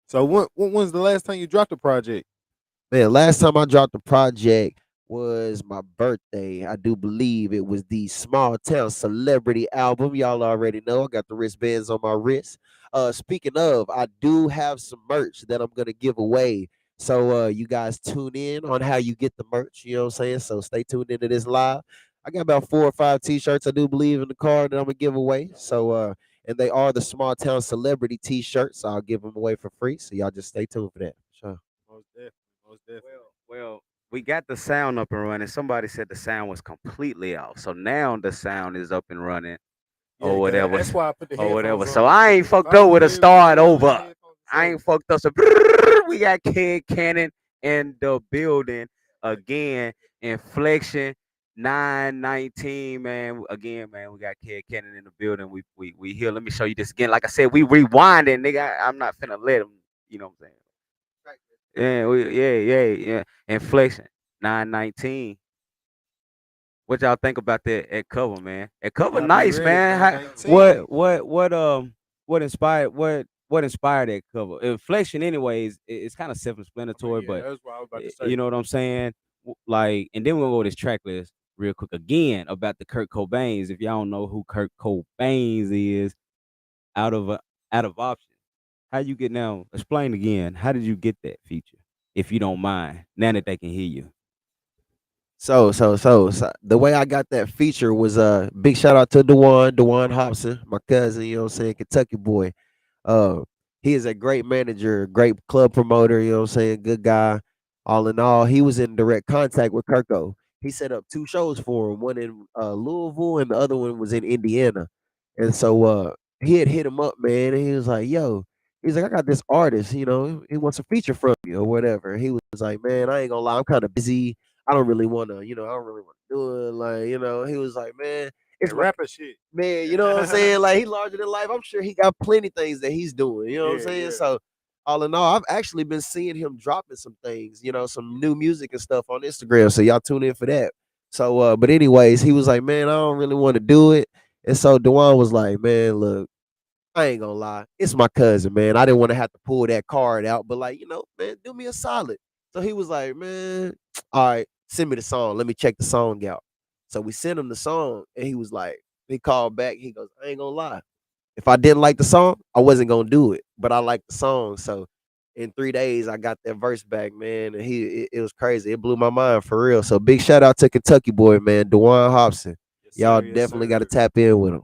So when's the last time you dropped a project? Man, last time I dropped a project was my birthday. I do believe it was the Small Town Celebrity album. Y'all already know I got the wristbands on my wrist. Speaking of, I do have some merch that I'm gonna give away. So you guys tune in on how you get the merch. You know what I'm saying? So stay tuned into this live. I got about 4 or 5 t-shirts I do believe in the card that I'm gonna give away. So and they are the Small Town Celebrity t-shirts. So I'll give them away for free. So y'all just stay tuned for that. Sure. Most definitely, most definitely. Well, we got the sound up and running. Somebody said the sound was completely off, so now the sound is up and running, Yeah, or 'cause whatever, that's why I put the or whatever. headphones So on. I Cause ain't if fucked I up was with a able to start do it with my over. headphones I on, ain't fucked up. So we got Kedd Kanan in the building again. Inflection 919, man. Again, man, we got Kedd Kanan in the building. We here. Let me show you this again. Like I said, we rewinding, nigga. I'm not finna let him. You know what I'm saying? Yeah. Inflection 919. What y'all think about that cover, man? That cover y'all be nice, ready. man. $9.19. What inspired that cover? Inflection, anyways, it's kind of I mean, self-explanatory, yeah, but that's what I was about to you say. know what I'm saying. Like, and then we're gonna go to this track list real quick again about the Kurt Cobains. If y'all don't know who Kurt Cobains is, out of out of option, how you get now? Explain again. How did you get that feature? If you don't mind, now that they can hear you. So the way I got that feature was big shout out to Dewan Hobson, my cousin, you know what I'm saying, Kentucky boy. Uh he is a great manager, great club promoter, you know what I'm saying, good guy. All in all, he was in direct contact with Kirko. He set up 2 shows for him, one in Louisville and the other one was in Indiana. And so he had hit him up, man, and he was like, yo, he's like, I got this artist, you know, he wants a feature from you or whatever. He was like, man, I ain't gonna lie, I'm kind of busy. I don't really want to, I don't really want to do it. Like, he was like, man, it's That my rapper shit. man, you know what I'm saying? Like, he larger than life. I'm sure he got plenty things that he's doing. You know what I'm Yeah, saying? yeah. So, all in all, I've actually been seeing him dropping some things, some new music and stuff on Instagram. So y'all tune in for that. So, but anyways, he was like, man, I don't really want to do it. And so Dewan was like, man, look, I ain't gonna lie. It's my cousin, man. I didn't want to have to pull that card out, but like, man, do me a solid. So he was like, man, all right, send me the song. Let me check the song out. So we sent him the song, and he was like, he called back. He goes, I ain't gonna lie. If I didn't like the song, I wasn't gonna do it, but I like the song. So in 3 days, I got that verse back, man, and it was crazy. It blew my mind for real. So big shout out to Kentucky boy, man, Dewan Hobson. Yes, Y'all sir. Yes, definitely got to sir. tap in with him.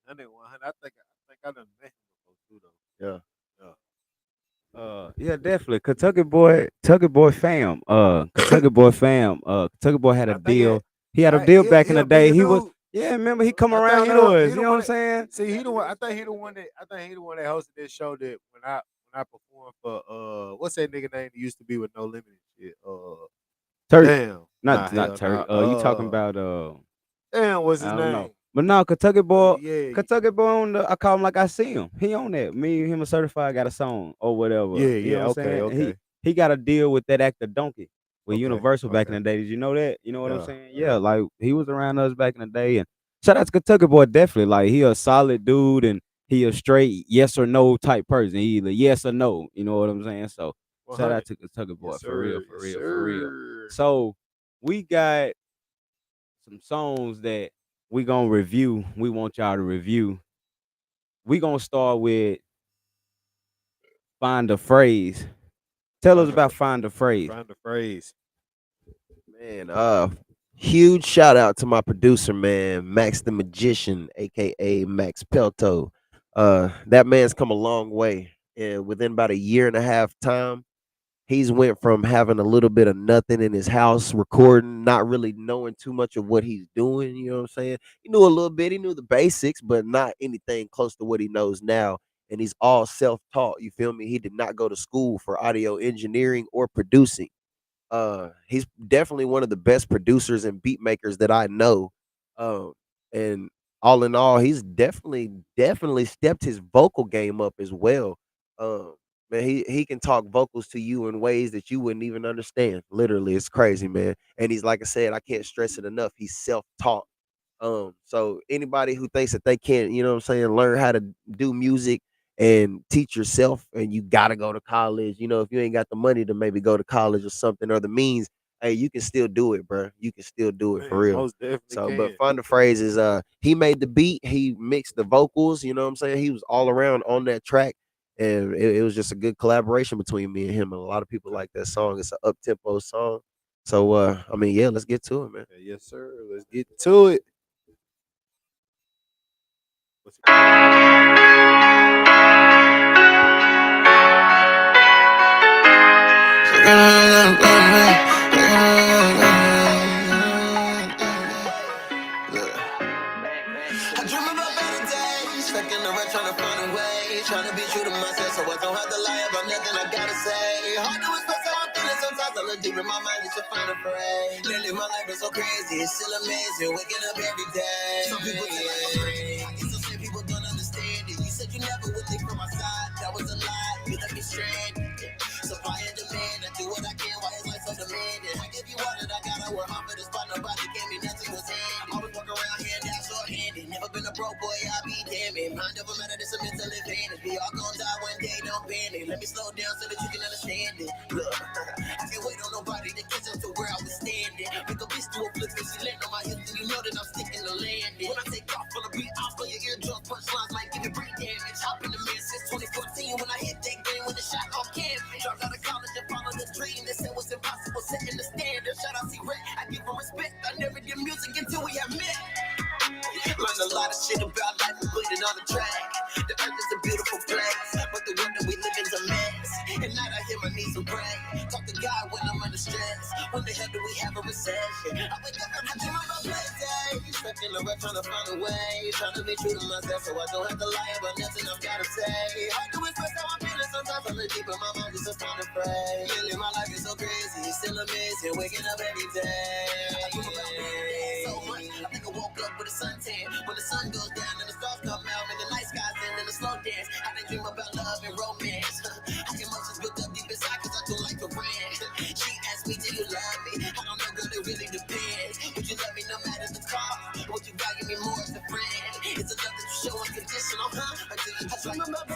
100, 100. I think I done met him before too, though. Yeah. Yeah. Yeah, definitely. Kentucky boy fam. Kentucky boy fam. Kentucky boy had a I think deal. He had a deal back he in the a day. bigger He was, dude. yeah, remember he come I think around us. You know what I'm saying? he the one. I think he the one that. I think he the one that hosted this show that when I performed for what's that nigga name that used to be with No Limit and shit. Turk, Damn. Nah, not hell Turk. nah. You talking about Damn, what's his I don't name? know. But no, Yeah, Kentucky boy on the, I call him like I see him. He on that. Me, him, and Certified got a song or whatever. You know yeah. what I'm Okay, saying? okay, He got a deal with that actor Donkey with okay, Universal back in okay. the day. Did you know that? You know what I'm Yeah, saying? yeah. Yeah, like he was around us back in the day. And shout out to Kentucky boy, definitely. Like he a solid dude and he a straight yes or no type person. He either yes or no. You know what I'm saying? So shout out 100. to Kentucky boy Yes, for real, sir. for Yes, real, for real. sir. So we got some songs that we gonna review. We want y'all to review. We gonna start with Find a Phrase. Tell us Find a about Find a Phrase. find a phrase. Man, huge shout out to my producer, man, Max the Magician, aka Max Pelto. That man's come a long way. And within about a year and a half time, he's went from having a little bit of nothing in his house, recording, not really knowing too much of what he's doing. You know what I'm saying? He knew a little bit, he knew the basics, but not anything close to what he knows now. And he's all self-taught. You feel me? He did not go to school for audio engineering or producing. He's definitely one of the best producers and beat makers that I know. Um, and all in all, he's definitely stepped his vocal game up as well. Um, man, he can talk vocals to you in ways that you wouldn't even understand. Literally, it's crazy, man. And he's like I said, I can't stress it enough. He's self-taught. So anybody who thinks that they can't, you know what I'm saying, learn how to do music and teach yourself, and you gotta go to college. You know, if you ain't got the money to maybe go to college or something, or the means, hey, you can still do it, bro. You can still do it for Man, real. most definitely So, but can. Find the Phrase is he made the beat, he mixed the vocals, you know what I'm saying? He was all around on that track. And it was just a good collaboration between me and him. And a lot of people like that song. It's an up tempo song. So I mean, yeah, let's get to it, man. Yes, sir. Let's get to it. What's it? I dream about better days, stuck in the rut trying to find a way, trying to be true to myself so I don't have to lie about nothing I gotta say. Hard to express how I'm feeling sometimes, I look deep in my mind just to find a phrase. Lately my life is so crazy, it's still amazing, waking up every day. Some people tell me I'm crazy, I guess some say people don't understand it. You said you never would leave from my side, that was a lie, you left me stranded. Supply and demand, I do what I can, why is life so demanding? I give you all that I got, I work hard for this spot, nobody gave me nothing was handy. Always walk around hand out short-handed, never been a broke boy, I be damn it. Mind over matter, this a mental advantage. We all gon' die one day, don't panic. Let me slow down so that you can understand it. Look, I can't wait on nobody to catch up to where I was standing. Make a bitch do a flip, she land on my hips, and you know that I'm sticking to landing. When I take off on the beat, I'll blow your eardrums, punchlines might give you brain damage. I've been the man since 2014 when I hit that game with a shot off canvas. Dropped out of college and followed the dream. They said was impossible, setting the standard. Shout out C-Rec, I give her respect. I never did music until we had met. Learned a lot of shit about life and put it on the track. The earth is a beautiful place, but the world that we live in's a mess. At night I hear my knees and pray. Talk to God when I'm under stress. When the hell do we have a recession? I wake up and I dream about better days. Stuck in the rut trying to find a way. Trying to be true to myself so I don't have to lie about nothing I've gotta say. Hard to express how I'm feeling sometimes. I look deep in my mind just to find a phrase. Lately my life is so crazy, it's still amazing. Waking up every day. I dream about better days so much. I think I woke up with a suntan. When the sun goes down and the stars come out and the night skies end and the slow dance. I didn't dream about love and romance. I emotions built up deep inside cause I don't like to rant. She asked me, do you love me? I don't know, girl, it really depends. Would you love me no matter the cost? Would you value me more as a friend? Is it love that you show unconditional, huh? Or do you just like about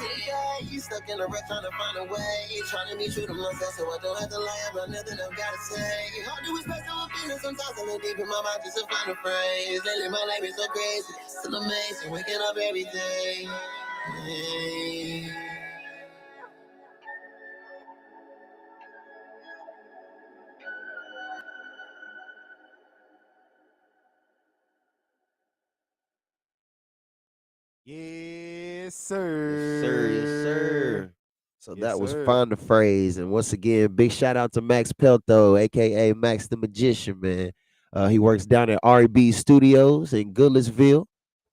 you stuck in a rut trying to find a way. Trying to be true to myself so I don't have to lie about nothing I've gotta say. Hard to express how I'm feeling sometimes. I look deep in my mind just to find a phrase. Lately my life is so crazy, still amazing, waking up every day. Hey. Yes, Yes, sir. Yes, sir. sir. So Yes, that was sir. Find the Phrase. And once again, big shout out to Max Pelto, aka Max the Magician, man. He works down at RB Studios in Goodlettsville.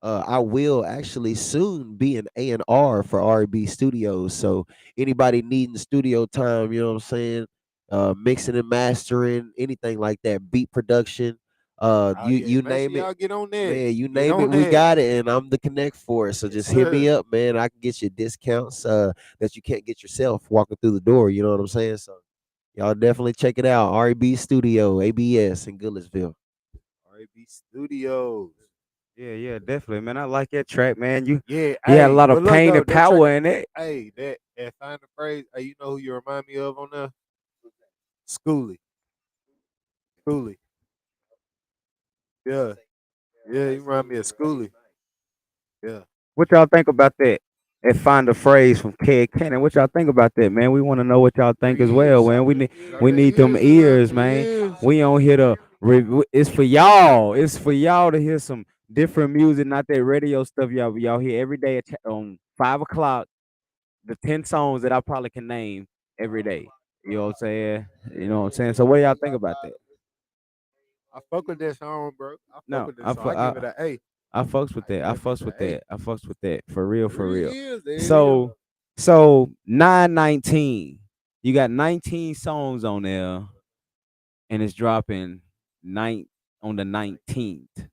I will actually soon be an A&R for RB Studios. So anybody needing studio time, you know what I'm saying? Mixing and mastering, anything like that, beat production. Oh You yeah, you make sure name it, y'all get on that. man, you Get name on it, we that. got it, and I'm the connect for it. So Yes, just hit sir. me up, man. I can get you discounts that you can't get yourself walking through the door. You know what I'm saying? So y'all definitely check it out. RB Studio, ABS in Goodlettsville. RB Studios. Yeah, definitely, man. I like that track, man. Yeah, He had a hey, lot but of look pain though, and that track, power in it. hey, that Find the Phrase, hey, you know who you remind me of on there? Schoolie. Schoolie. Yeah. Yeah, you remind me of Schoolie. Yeah. What y'all think about that? And find a phrase from Kedd Kanan. What y'all think about that, man? We want to know what y'all think as well, man. Got We them need them ears in there, ears, them man. ears. We on here to it's for y'all. It's for y'all to hear some different music, not that radio stuff y'all hear every day on 5 o'clock. The 10 songs that I probably can name every day. You know what I'm saying? You know what I'm saying? So what do y'all think about that? I fuck with that song, bro. I fuck No, with that song. I give it a A. I fucks with I that. I give fucks it with a A. that. I fucks with that. For real, There for it real. is. There it is. So 919. You got 19 songs on there, and it's dropping nine on the 19th.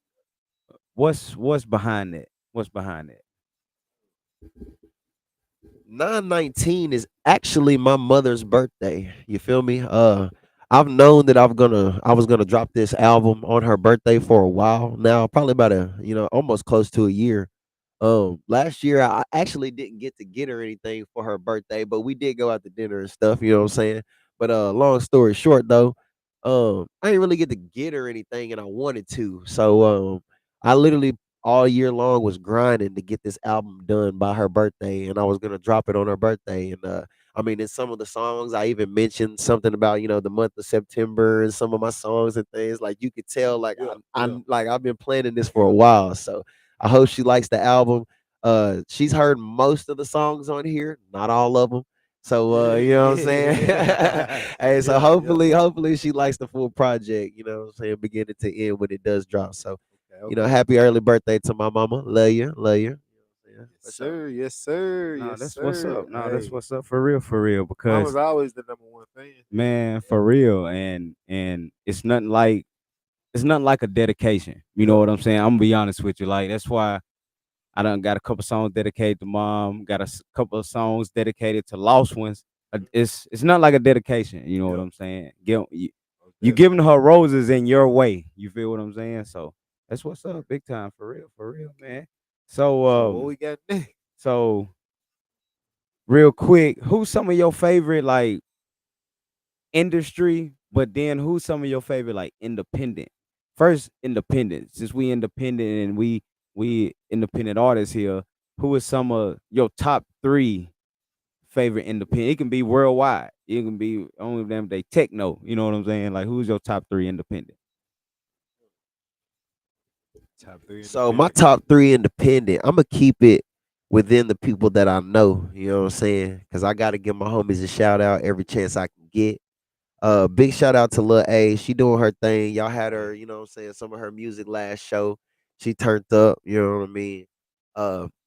What's behind that? What's behind that? 9/19 is actually my mother's birthday. You feel me? I've known that I was gonna drop this album on her birthday for a while now, probably about almost close to a year. Last year I actually didn't get to get her anything for her birthday, but we did go out to dinner and stuff, you know what I'm saying? But long story short though, I didn't really get to get her anything and I wanted to. So I literally all year long was grinding to get this album done by her birthday and I was gonna drop it on her birthday. And I mean in some of the songs I even mentioned something about, the month of September and some of my songs and things. Like you could tell like Yeah, I'm like I've been planning this for a while. So I hope she likes the album. She's heard most of the songs on here, not all of them. So you know what I'm saying? Hey, so yeah. hopefully she likes the full project, you know what I'm saying, beginning to end when it does drop. So, Okay, okay. happy early birthday to my mama. Love you, love you. Yeah, Yes, for sure. sir. Yes, sir. No, Yes, that's what's sir. up. No, that's Hey, what's up for real. mama's Because always the number one fan. man, for real, and it's nothing like a dedication. You know Yeah. what I'm saying? I'm gonna be honest with you. Like that's why I done got a couple songs dedicated to mom. Got couple of songs dedicated to lost ones. It's not like a dedication. You know what Yeah. I'm saying? Most You definitely. giving her roses in your way. You feel what I'm saying? So that's what's up, big time, for real, man. So So what we got next? so real quick, who's some of your favorite like industry, but then who's some of your favorite like independent? First, independent. Since we independent and we independent artists here, who is some of your top three favorite independent? It can be worldwide. It can be only them they techno. You know what I'm saying? Like who's your top three independent? Top three So my independent. top three independent, I'm gonna keep it within the people that I know. You know what I'm saying? Because I gotta give my homies a shout out every chance I can get. Big shout out to Lil A. She doing her thing. Y'all had her, you know what I'm saying, some of her music last show. She turned up, you know what I mean?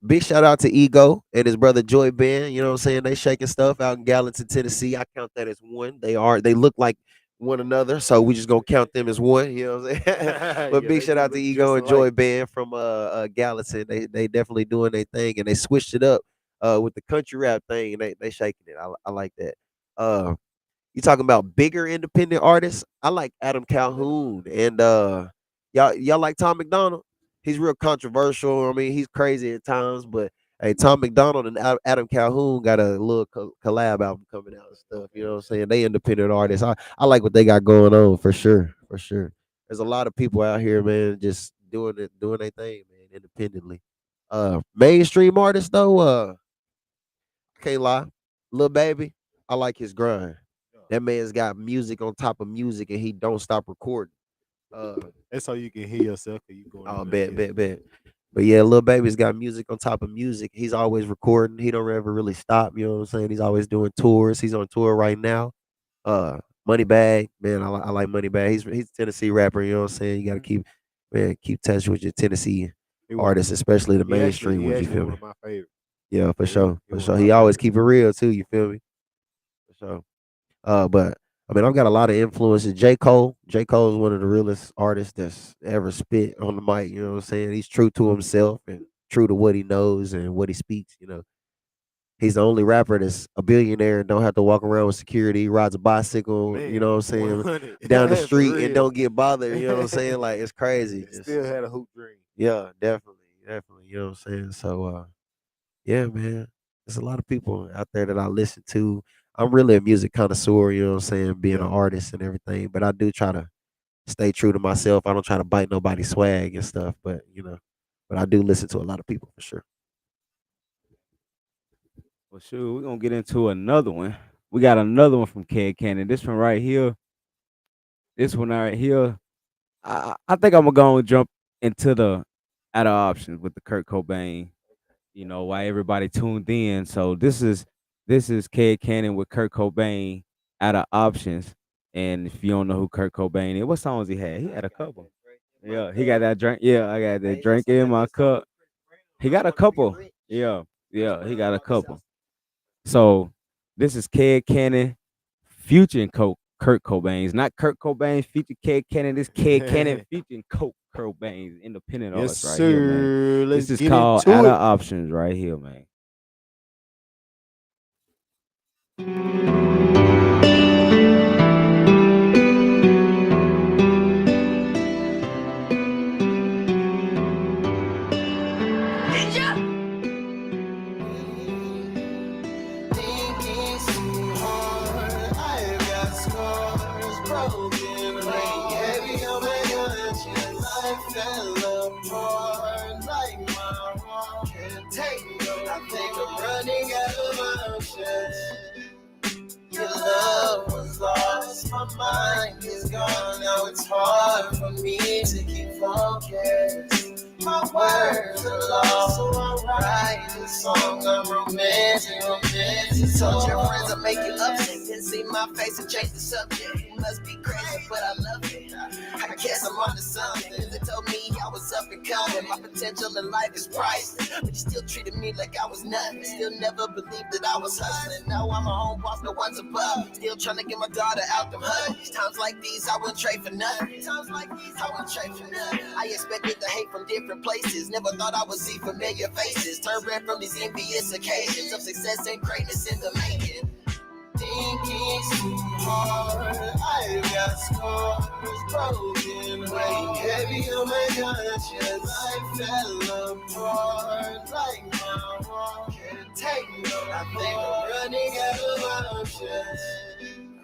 Big shout out to Ego and his brother Joy Ben. You know what I'm saying? They shaking stuff out in Gallatin, Tennessee. I count that as one. They look like one another, so we just gonna count them as one, you know what I'm saying? But Yeah, big they shout do out to look Ego just and alike. Joy Ben from Gallatin. They definitely doing their thing and they switched it up with the country rap thing and they shaking it. I like that. You talking about bigger independent artists? I like Adam Calhoun and y'all like Tom McDonald. He's real controversial. I mean, he's crazy at times, but hey, Tom McDonald and Adam Calhoun got a little collab album coming out and stuff. You know what I'm saying? They independent artists. I like what they got going on for sure, for sure. There's a lot of people out here, man, just doing their thing, man, independently. Mainstream artists though, I can't lie. Lil Baby, I like his grind. Yeah. That man's got music on top of music and he don't stop recording. Uh That's so you can hear yourself because you going oh in there. bet, Yeah. bet, bet. But yeah, Lil Baby's got music on top of music. He's always recording. He don't ever really stop. You know what I'm saying? He's always doing tours. He's on tour right now. Moneybag, man, I like Moneybag. He's a Tennessee rapper. You know what I'm saying? You got to keep touch with your Tennessee He one. artists, especially the mainstream He ones. You actually feel one me? of my favorites. Yeah, for Yeah, sure, he for one of sure. my He always favorites. keep it real too. You feel me? For sure. But I mean, I've got a lot of influences. J. Cole. J. Cole is one of the realest artists that's ever spit on the mic. You know what I'm saying? He's true to himself and true to what he knows and what he speaks. He's the only rapper that's a billionaire and don't have to walk around with security. He rides a bicycle, you Man, know what I'm saying, 100 down the for street and real. don't get bothered. You know what I'm saying? Like it's crazy. And Just still had a hoop dream. yeah, definitely, definitely. You know what I'm saying? So yeah, man. There's a lot of people out there that I listen to. I'm really a music connoisseur, you know what I'm saying, being an Yeah. artist and everything. But I do try to stay true to myself. I don't try to bite nobody's swag and stuff, but I do listen to a lot of people for sure. Well, sure, we're gonna get into another one. We got another one from Kedd Kanan. This one right here. This one right here. I think I'm gonna go and jump into the out of options with the Kurt Cobain. Why everybody tuned in. So this is Kedd Kanan with Kurt Cobain out of options. And if you don't know who Kurt Cobain is, what songs he had? He had a couple. Yeah, he got that drink. Yeah, I got that drink in my cup. He got a couple. Yeah, yeah, he got a couple. So this is Kedd Kanan featuring Kurt Cobain's, not Kurt Cobain featuring Kedd Kanan. This Kedd Kanan featuring Kurt Cobain's independent Yes, artist right here, man. sir. Let's This is get called into Out of it. Options right here, man. broken, weighing heavy on my conscience. I fell apart like my heart can't take no. I think I'm running out of options. Your love was lost, my mind is gone. Now it's hard for me to keep focused. My words are lost, so I write this song. I'm romantic. Told your friends I'll make you upset. Didn't see my face and change the subject. You must be crazy, but I love it. I guess I'm onto something. They told me I was up and coming. My potential in life is priceless, but you still treated me like I was nothing. Still never believed that I was hustling. Now I'm a home boss, no one's above. Still trying to get my daughter out them hugs. Times like these, I wouldn't trade for nothing. I expected the hate from different places. Never thought I would see familiar faces. Turn red from these envious occasions of success and greatness in the making. Thinking too hard, I've got scars broken, weighing heavy on my conscience. I fell apart like my heart can't take no. I think I'm running out of options.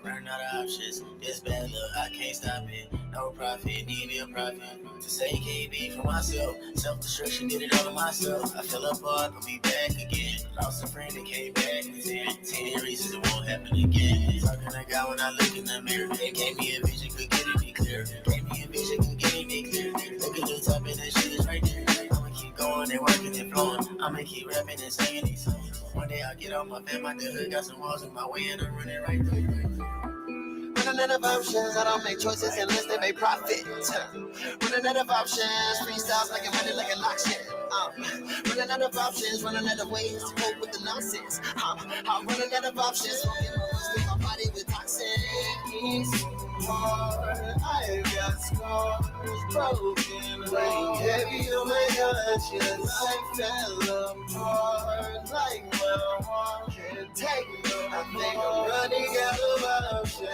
Running out of options, this bad luck, I can't stop it. No profit, need me a profit. To say KB for myself, self-destruction, did it all to myself. I fell apart, but be back again. Lost a friend and came back within 10 reasons it won't happen again. Talking to God when I look in the mirror. It gave me a vision, could get any clearer. Gave me a vision, could get any clearer. Look at the top and that shit is right there. I'ma keep going and working and flowing. I'ma keep rapping and singing these songs. One day I'll get off my bed, my hood got some walls in my way and I'm running right through. Running out of options, I don't make choices unless they make profit. Running out of options, freestyles like a money like a lock shit. Running out of options, running out of ways to cope with the nonsense. I'm running out of options, smoking with my body with toxins. I've got scars broken, weighing heavy on my conscience. I fell apart like my heart can't take no. I think I'm running out of options.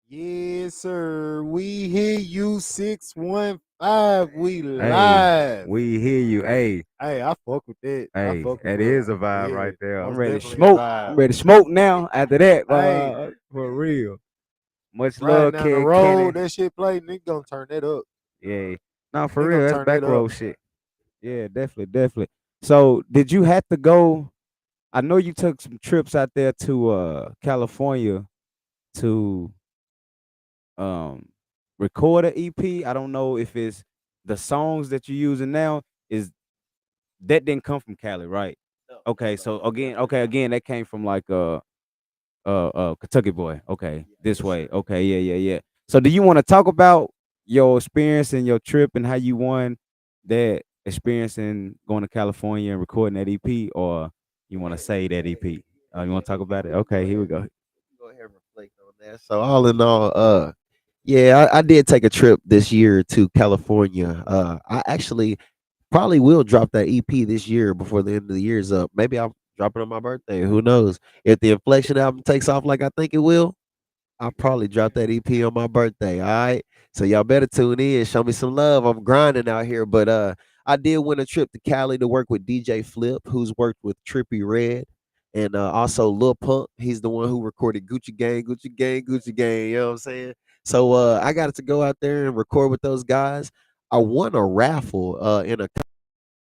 Yes, sir. We hear you 615. We live. Hey, we hear you. Hey, I fuck with that. hey, fuck with that that. is a vibe Yeah, right there. I'm most ready to definitely a smoke. vibe. I'm ready to smoke now. After that, Hey. for real. Much Riding love, down the Kedd road, Kanan. that shit play, nigga gonna turn that up. Yeah, no, for They real, gonna that's turn that back row up. shit. Yeah, definitely. So, did you have to go? I know you took some trips out there to California to record an EP. I don't know if it's the songs that you're using now is that didn't come from Cali, right? No, Okay, so again, that came from like Kentucky boy. Okay, this way. Okay, yeah. So do you want to talk about your experience and your trip and how you won that experience in going to California and recording that EP, or you want to say that EP? You want to talk about it? Okay, here we go. Go ahead and reflect on that. So all in all, yeah, I did take a trip this year to California. I actually probably will drop that EP this year before the end of the year is up. Maybe I'll drop it on my birthday. Who knows? If the Inflection album takes off like I think it will, I'll probably drop that EP on my birthday. All right. So y'all better tune in. Show me some love. I'm grinding out here. But I did win a trip to Cali to work with DJ Flip, who's worked with Trippy Red. And also Lil Pump. He's the one who recorded Gucci Gang, Gucci Gang, Gucci Gang. You know what I'm saying? So I got to go out there and record with those guys. I won a raffle in a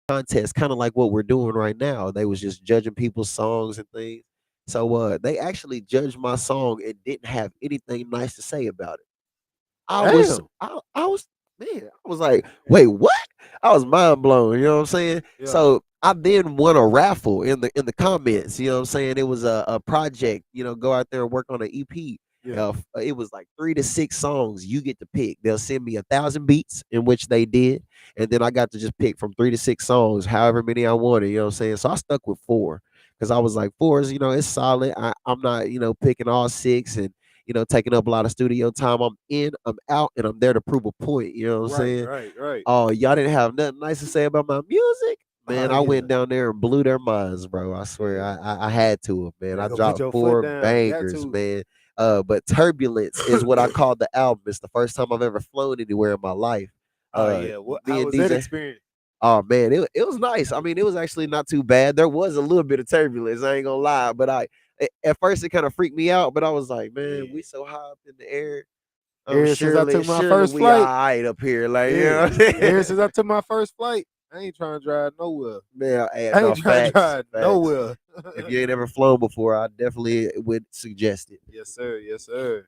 contest, kind of like what we're doing right now. They was just judging people's songs and things. So they actually judged my song and didn't have anything nice to say about it. Damn. I was man, I was like, wait, what? I was mind blown, you know what I'm saying? Yeah. So I then won a raffle in the comments, you know what I'm saying? It was a project, go out there and work on an EP. Yeah. It was like 3 to 6 songs you get to pick. They'll send me 1,000 beats, in which they did, and then I got to just pick from 3 to 6 songs, however many I wanted. You know what I'm saying? So I stuck with 4 because I was like, 4 is it's solid. I'm not picking all 6 and taking up a lot of studio time. I'm in, I'm out, and I'm there to prove a point. You know what I'm saying? Right. Oh, y'all didn't have nothing nice to say about my music? Man, Oh, I yeah. went down there and blew their minds, bro. I swear, I had to, man. Yeah, I go put dropped your foot 4 down. You got bangers, to. man. But Turbulence is what I call the album. It's the first time I've ever flown anywhere in my life. Oh yeah. Me How and was that DJ experience? Oh man, it was nice. I mean, it was actually not too bad. There was a little bit of turbulence. I ain't gonna lie, but at first it kind of freaked me out, but I was like, man, we so high up in the air. Ever since I took my first we flight, all right up here, like you know. Ever since I took my first flight, I ain't trying to drive nowhere. Man, I ain't trying to drive nowhere. If you ain't ever flown before, I definitely would suggest it. Yes, sir. Yes, sir.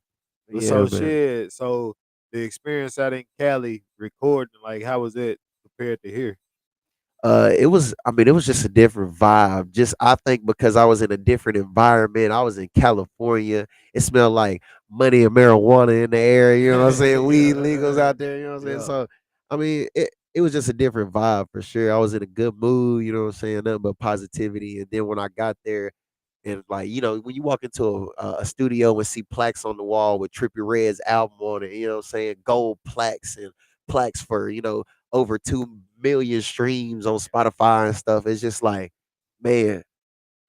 Yeah, so man. shit. So the experience out in Cali recording, like, how was it compared to here? It was just a different vibe. Just I think because I was in a different environment. I was in California. It smelled like money and marijuana in the air, you know what I'm saying? Weed legals out there, you know what I'm saying? So I mean, it was just a different vibe for sure. I was in a good mood, you know what I'm saying? Nothing but positivity. And then when I got there, and like, you know, when you walk into a studio and see plaques on the wall with Trippie Redd's album on it, you know what I'm saying? Gold plaques and plaques for, you know, over 2 million streams on Spotify and stuff. It's just like, man,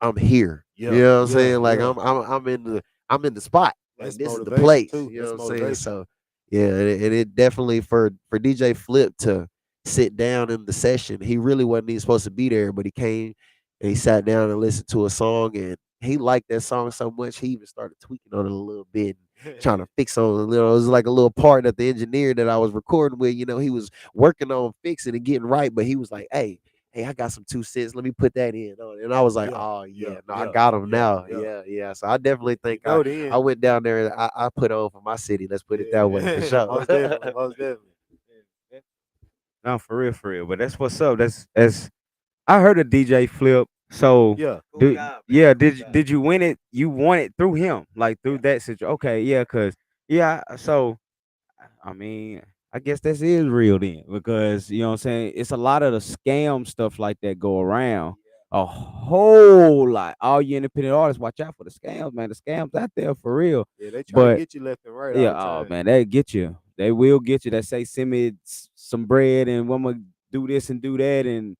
I'm here. You know what I'm saying? Like I'm in the spot. Like this is the place. Too. You know That's what I'm saying? So yeah, and it definitely for DJ Flip to sit down in the session, he really wasn't even supposed to be there, but he came and he sat down and listened to a song, and he liked that song so much he even started tweaking on it a little bit, trying to fix on it. You know, it was like a little part that the engineer that I was recording with, you know, he was working on fixing and getting right, but he was like, hey, I got some 2 cents. Let me put that in. And I was like, I got him now. Yeah. So I definitely think I went down there and I put on for my city. Let's put it that way for sure. Most definitely. No, for real. But that's what's up. That's I heard of DJ Flip. So did you win it? You won it through him, like through that situation. Okay, so I mean, I guess this is real then, because you know what I'm saying, it's a lot of the scam stuff like that go around. A whole lot. All you independent artists, watch out for the scams, man. The scams out there for real. Yeah, they try to get you left and right. Yeah, oh man, they get you. They will get you. They say send me some bread and I'm gonna do this and do that, and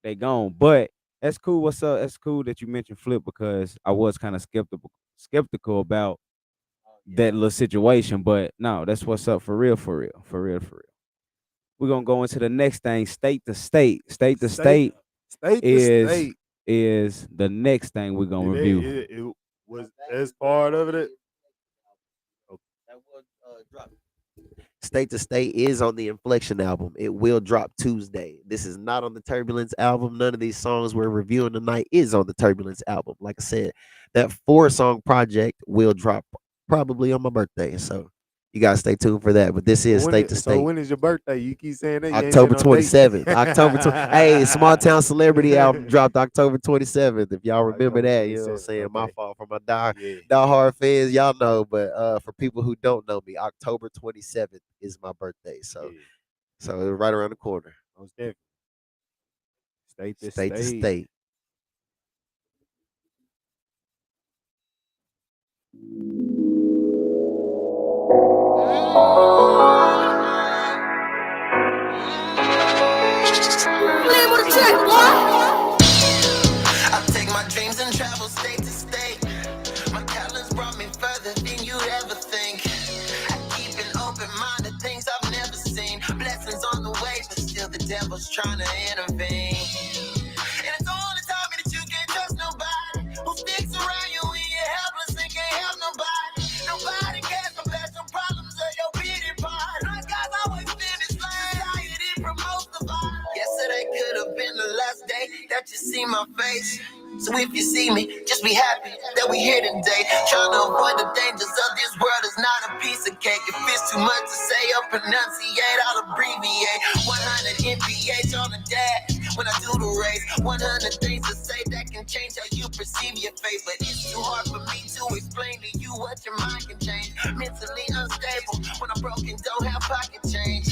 they gone. But that's cool. What's up? That's cool that you mentioned Flip, because I was kind of skeptical about that little situation. But no, that's what's up for real. We're gonna go into the next thing, state to state. State to state is the next thing we're gonna review. It was as part of it. State to State is on the Inflection album. It will drop Tuesday. This is not on the Turbulence album. None of these songs we're reviewing tonight is on the Turbulence album. Like I said, that 4-song project will drop probably on my birthday. So you guys stay tuned for that. But this is State to State. So when is your birthday? You keep saying that. October 27th. Hey, Small Town Celebrity album dropped October 27th. If y'all remember that, you know what I'm saying? My fault for my die-hard fans, y'all know. But for people who don't know me, October 27th is my birthday. So it's right around the corner. Most definitely. State to State. I take my dreams and travel state to state. My talents brought me further than you'd ever think. I keep an open mind to things I've never seen. Blessings on the way, but still the devil's trying to intervene. And it's only taught me that you can't trust nobody who sticks around you when you're helpless and can't help nobody. Nobody cares about your problems or your pity part. Like God's always finished line. Society promotes the vibe. Yesterday could have been the last day that you see my face. So if you see me, just be happy that we here today. Trying to avoid the dangers of this world is not a piece of cake. If it's too much to say or pronunciate, I'll abbreviate. 100 MPH on the dash when I do the race. 100 things to say that can change how you perceive your face. But it's too hard for me to explain to you what your mind can change. Mentally unstable when I'm broken, don't have pocket change.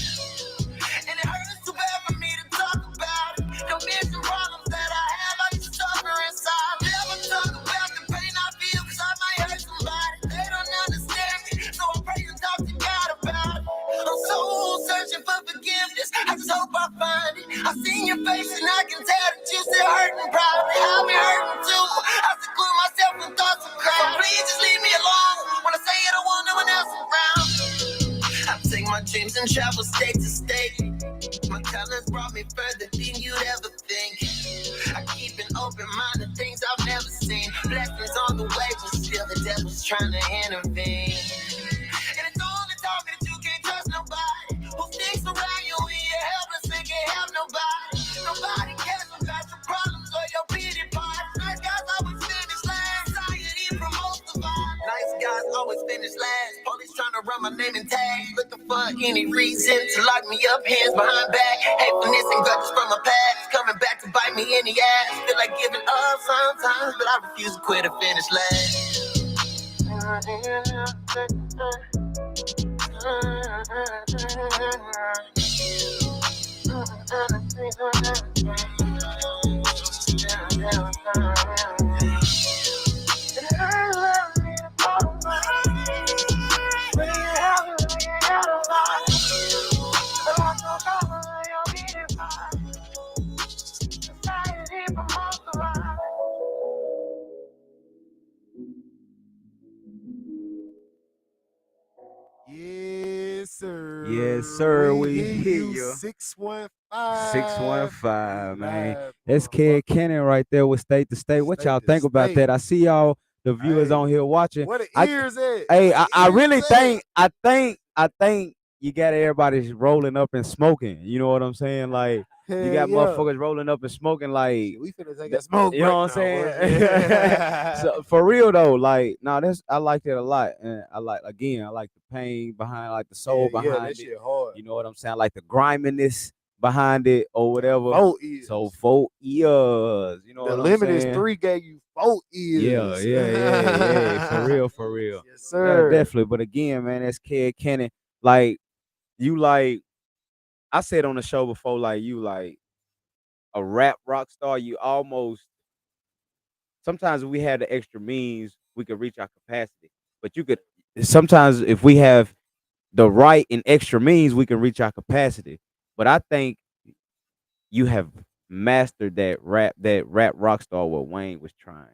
And it hurts too bad for me to talk about it. The mission problems that I have, I just suffer inside. Never talk about the pain I feel, cause I might hurt somebody. They don't understand me, so I pray and talk to God about it. I'm so searching for forgiveness, I just hope I find it. I seen your face and I can tell that you still hurting probably. I've been hurting too, I seclude myself from thoughts of crowd. So please just leave me alone, when I say it I want no one else around. I take my dreams and travel state to state. My talents brought me further than you'd ever think. I keep an open mind to things I've never seen. Blessings on the way. my name and tag. Looking for any reason to lock me up, hands behind back. Hatefulness and grudges from my past, coming back to bite me in the ass. Feel like giving up sometimes, but I refuse to quit or finish last. Yes, sir. Yes, sir. We hear hear you. you. 615. 615, man. Live, That's Kedd Kanan right there with State to State. What State y'all to think about State. that? I see y'all, the viewers Hey, on here watching. Where the I- ears at? Hey, Where the I really ears at? think you got everybody rolling up and smoking. You know what I'm saying? Like you Hell got yeah. motherfuckers rolling up and smoking. Like We finna take a smoke you know what I'm saying? So for real though, like that's I like it a lot, and I like the pain behind, like the soul yeah, behind that it. shit hard. You know what I'm saying? Like the griminess behind it or whatever. 4 ears. So 4 years. You know The what I'm limit saying? is 3 gave you 4 Yeah, ears. yeah. For real. Yes, sir. Definitely. But again, man, that's Kedd Kanan. Like you, like I said on the show before, like you, like a rap rock star. You almost sometimes if we had the extra means, we could reach our capacity. But you could sometimes if we have the right and extra means, we can reach our capacity. But I think you have mastered that rap rock star what Wayne was trying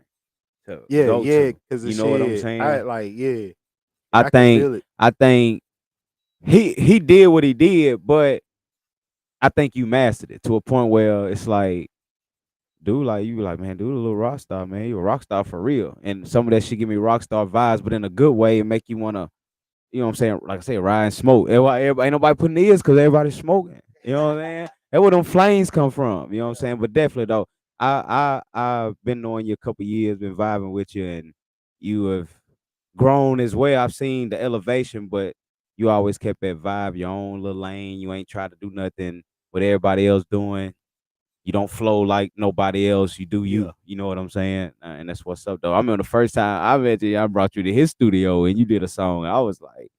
to go to. Cause You of know what I'm shit. saying? I like, yeah. I can think feel it. I think he did what he did, but I think you mastered it to a point where it's like, dude, like you like, man, dude, a little rock star, man. You a rock star for real. And some of that shit give me rock star vibes, but in a good way and make you wanna, you know what I'm saying? Like I say, ride and smoke. Everybody ain't nobody putting ears because everybody's smoking. You know what I'm saying? That's where them flames come from. You know what I'm saying? But definitely though, I've been knowing you a couple years, been vibing with you, and you have grown as well. I've seen the elevation, but you always kept that vibe, your own little lane. You ain't tried to do nothing what everybody else doing. You don't flow like nobody else. You do you. Yeah. You know what I'm saying? And that's what's up, though. I remember the first time I met you, I brought you to his studio and you did a song. I was like,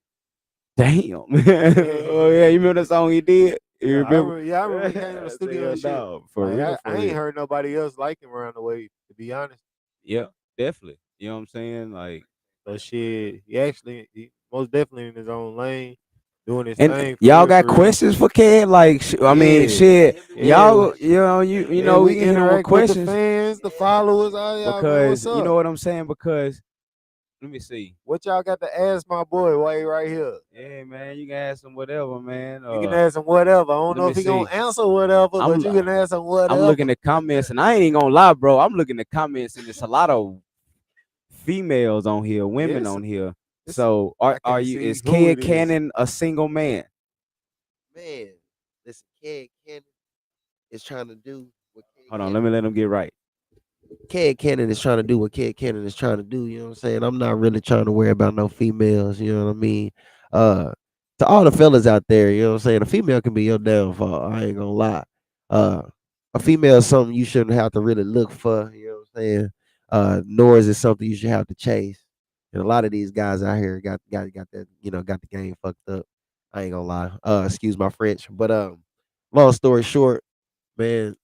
damn. Oh yeah, you remember the song he did? You remember? I remember he came in the studio and shit. No, for Like, real. I ain't heard nobody else like him around the way, to be honest. Yeah, definitely. You know what I'm saying? Like, So shit, he most definitely in his own lane, doing his and thing. y'all got for real. questions for Kedd? Like, I mean, Yeah. shit. Yeah, Y'all, you know, we we can hit 'em with interact with the questions fans, the followers, all y'all, man, because what's up? you know what I'm saying. Because let me see. What y'all got to ask my boy while he right here? Yeah, man, you can ask him whatever, man. You can ask him whatever. I don't let know me if he gonna see. answer whatever, but I'm- you can ask him whatever. I'm looking at comments, and I ain't even gonna lie, bro. I'm looking at comments, and there's a lot of females on here, women Yes. on here. It's- So I are can't you? see Is who Kedd it is. Kanan a single man? Man, listen, Kedd Kanan is trying to do what Hold on, let me let him get right. Kedd Kanan is trying to do what Kedd Kanan is trying to do. You know what I'm saying? I'm not really trying to worry about no females. You know what I mean? To all the fellas out there, you know what I'm saying? A female can be your downfall. I ain't gonna lie. A female is something you shouldn't have to really look for. You know what I'm saying? Nor is it something you should have to chase. And a lot of these guys out here got that, got the game fucked up. I ain't gonna lie. Excuse my French, but long story short, man,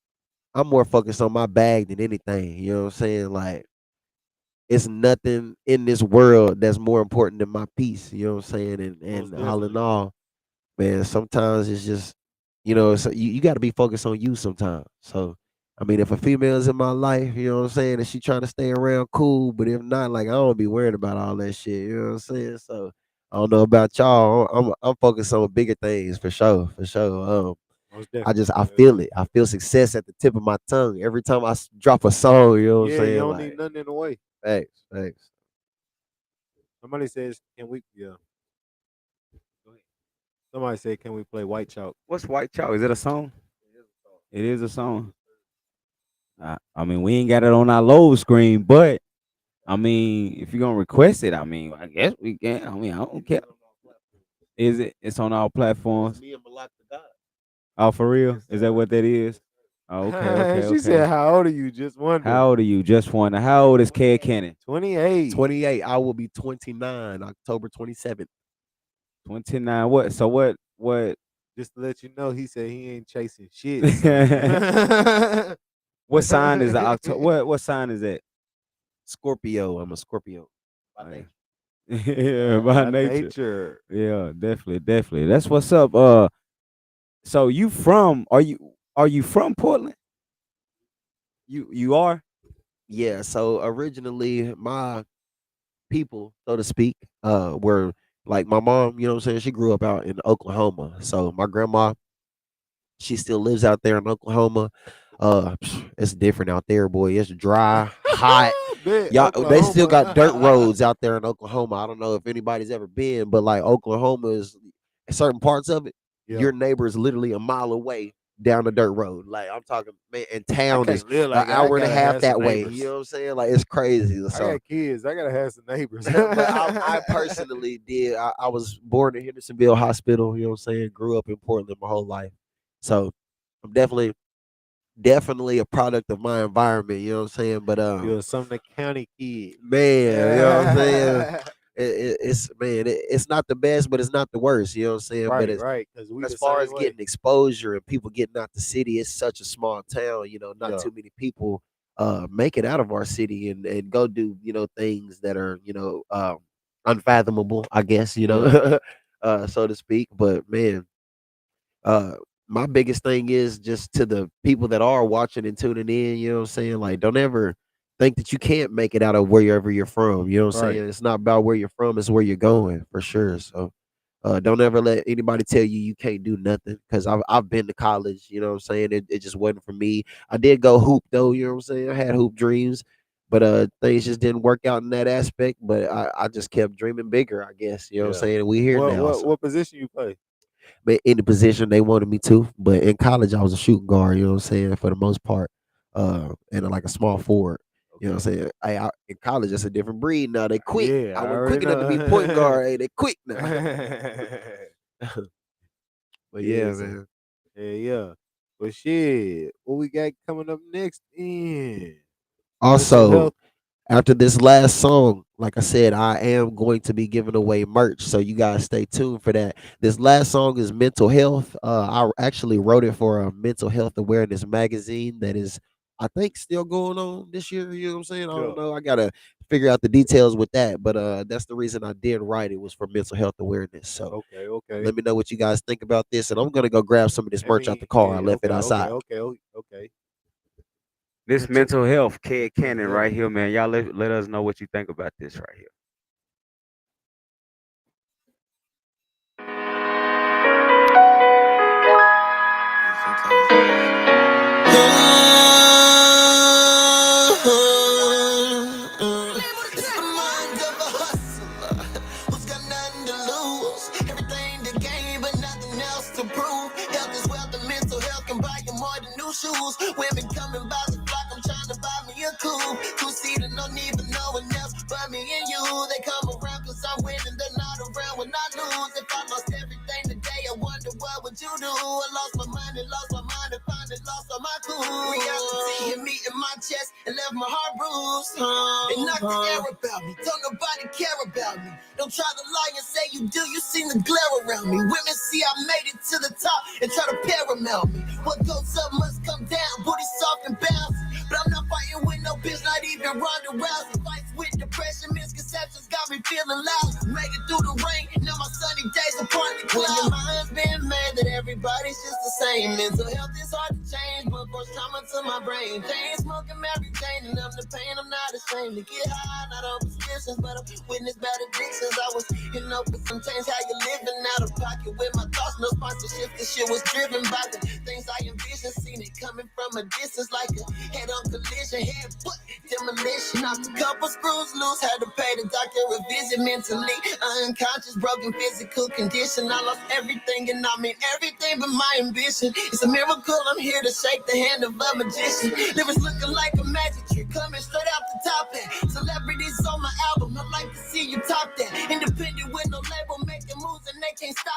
I'm more focused on my bag than anything. You know what I'm saying? Like, it's nothing in this world that's more important than my peace. You know what I'm saying? And all in all, man, sometimes it's just, you got to be focused on you sometimes. So, I mean, if a female's in my life, you know what I'm saying, and she trying to stay around, cool. But if not, like, I don't be worried about all that shit. You know what I'm saying? So, I don't know about y'all. I'm focused on bigger things for sure, for sure. I feel it. I feel success at the tip of my tongue every time I drop a song. You know what I'm saying? you don't Like, need nothing in the way. thanks. Somebody says, "Can we?" Yeah. Somebody said, "Can we play White Chalk?" What's White Chalk? Is it a song? It is a song. I mean, we ain't got it on our load screen, but I mean, if you're gonna request it, I mean, I guess we can. I mean, I don't care. Is it? It's on all platforms. Me and Malak the God. Oh, for real? Yes, Is sir. that what that is? Oh, okay. She said, "How old are you?" Just wondering. How old are you? Just wonder. How old is Kedd Kanan? 28. 28. I will be 29 October 27th. 29. What? So what? Just to let you know, he said he ain't chasing shit. So. What sign is the October? What sign is that? Scorpio. I'm a Scorpio. By Right. nature. Yeah, by nature. Yeah, definitely. That's what's up. So you from? Are you from Portland? You are? Yeah. So originally, my people, so to speak, were like my mom. You know what I'm saying? She grew up out in Oklahoma. So my grandma, she still lives out there in Oklahoma. It's different out there, boy. It's dry, hot. Bet, Y'all, they still got dirt Oklahoma. roads out there in Oklahoma. I don't know if anybody's ever been, but like Oklahoma is certain parts of it. Yeah. Your neighbor is literally a mile away down the dirt road. Like I'm talking, man, and I town is can't live like an that. I hour and a gotta half have that some way. neighbors. You know what I'm saying? Like it's crazy. I So, got kids. I gotta have some neighbors. but I personally did. I was born in Hendersonville Hospital. You know what I'm saying? Grew up in Portland my whole life. So I'm definitely a product of my environment. You know what I'm saying? But You're a Sumner County kid. man, you know what I'm saying? It's not the best, but it's not the worst. You know what I'm saying? But it's right. Because we as the far same as way. getting exposure and people getting out the city, it's such a small town. You know, not Yeah. too many people make it out of our city and go do things that are unfathomable. I guess so to speak. But man, uh my biggest thing is just to the people that are watching and tuning in, you know what I'm saying? Like, don't ever think that you can't make it out of wherever you're from. You know what I'm Right. saying? It's not about where you're from, it's where you're going for sure. So don't ever let anybody tell you you can't do nothing because I've been to college, you know what I'm saying? It just wasn't for me. I did go hoop though, you know what I'm saying? I had hoop dreams, but things just didn't work out in that aspect. But I just kept dreaming bigger, I guess. You know what I'm Yeah. saying? We here now. So What position you play? but in the position they wanted me to. But in college, I was a shooting guard. You know what I'm saying, for the most part, and like a small forward. You know what I'm saying? In college, that's a different breed. Now they quick. Yeah, I I wasn't already quick enough to be know. point guard. Hey, they quick now. But yeah, Yes. man. Yeah. But shit, what we got coming up next? Mental Also, health. after this last song, like I said, I am going to be giving away merch, so you guys stay tuned for that. This last song is Mental Health. I actually wrote it for a mental health awareness magazine that is, I think, still going on this year. You know what I'm saying? I Yeah. don't know. I gotta figure out the details with that, but that's the reason I did write it, was for mental health awareness. So Okay. let me know what you guys think about this, and I'm gonna go grab some of this merch out the car. I left it outside. Okay. This mental health, Kedd Mental Kanan health. right here, man. Y'all let us know what you think about this right here. It's the mind of a hustler who's got nothing to lose. Everything to gain, but nothing else to prove. Health is wealth, and mental health can buy you more than new shoes. Women coming by the block, I'm trying to buy me a coupe. Two-seater, no need for no one else but me and you. They come around cause I'm winning, they're not around when I lose. If I lost everything today, I wonder what would you do? I lost my money, lost my mind, and finally lost all my cool. Reality hit me in my chest and left my heart bruised. They knocked the air about me, don't nobody care about me. Don't try to lie and say you do, you seen the glare around me. Women see I made it to the top and try to paramount me. What goes up must come down, booty soft and bouncy. But I'm not fighting with no bitch, not even Ronda Rousey. Fights with depression, misconceptions got me feeling loud. Make it through the rain, now my sunny days are partly clouds. When your mind's been mad that everybody's just the same. Mental health is hard to change, but force trauma to my brain. Chain smoking Mary Jane, and I'm the pain, I'm not ashamed to get high, not on prescriptions, but I'm witness bad addictions. I was with some change, how you living out of pocket with my thoughts, no sponsorship. This shit was driven by the things I envisioned, seen it coming from a distance like a head-on collision, head foot demolition. Knocked a couple screws loose, had to pay the doctor a visit. Mentally unconscious, broken physical condition. I lost everything, and I mean everything but my ambition. It's a miracle I'm here to shake the hand of a magician. Lyrics looking like a magic trick, coming straight out the top hat. Celebrities on my album, I'd like to see you top that. Independent with no label, making moves and they can't stop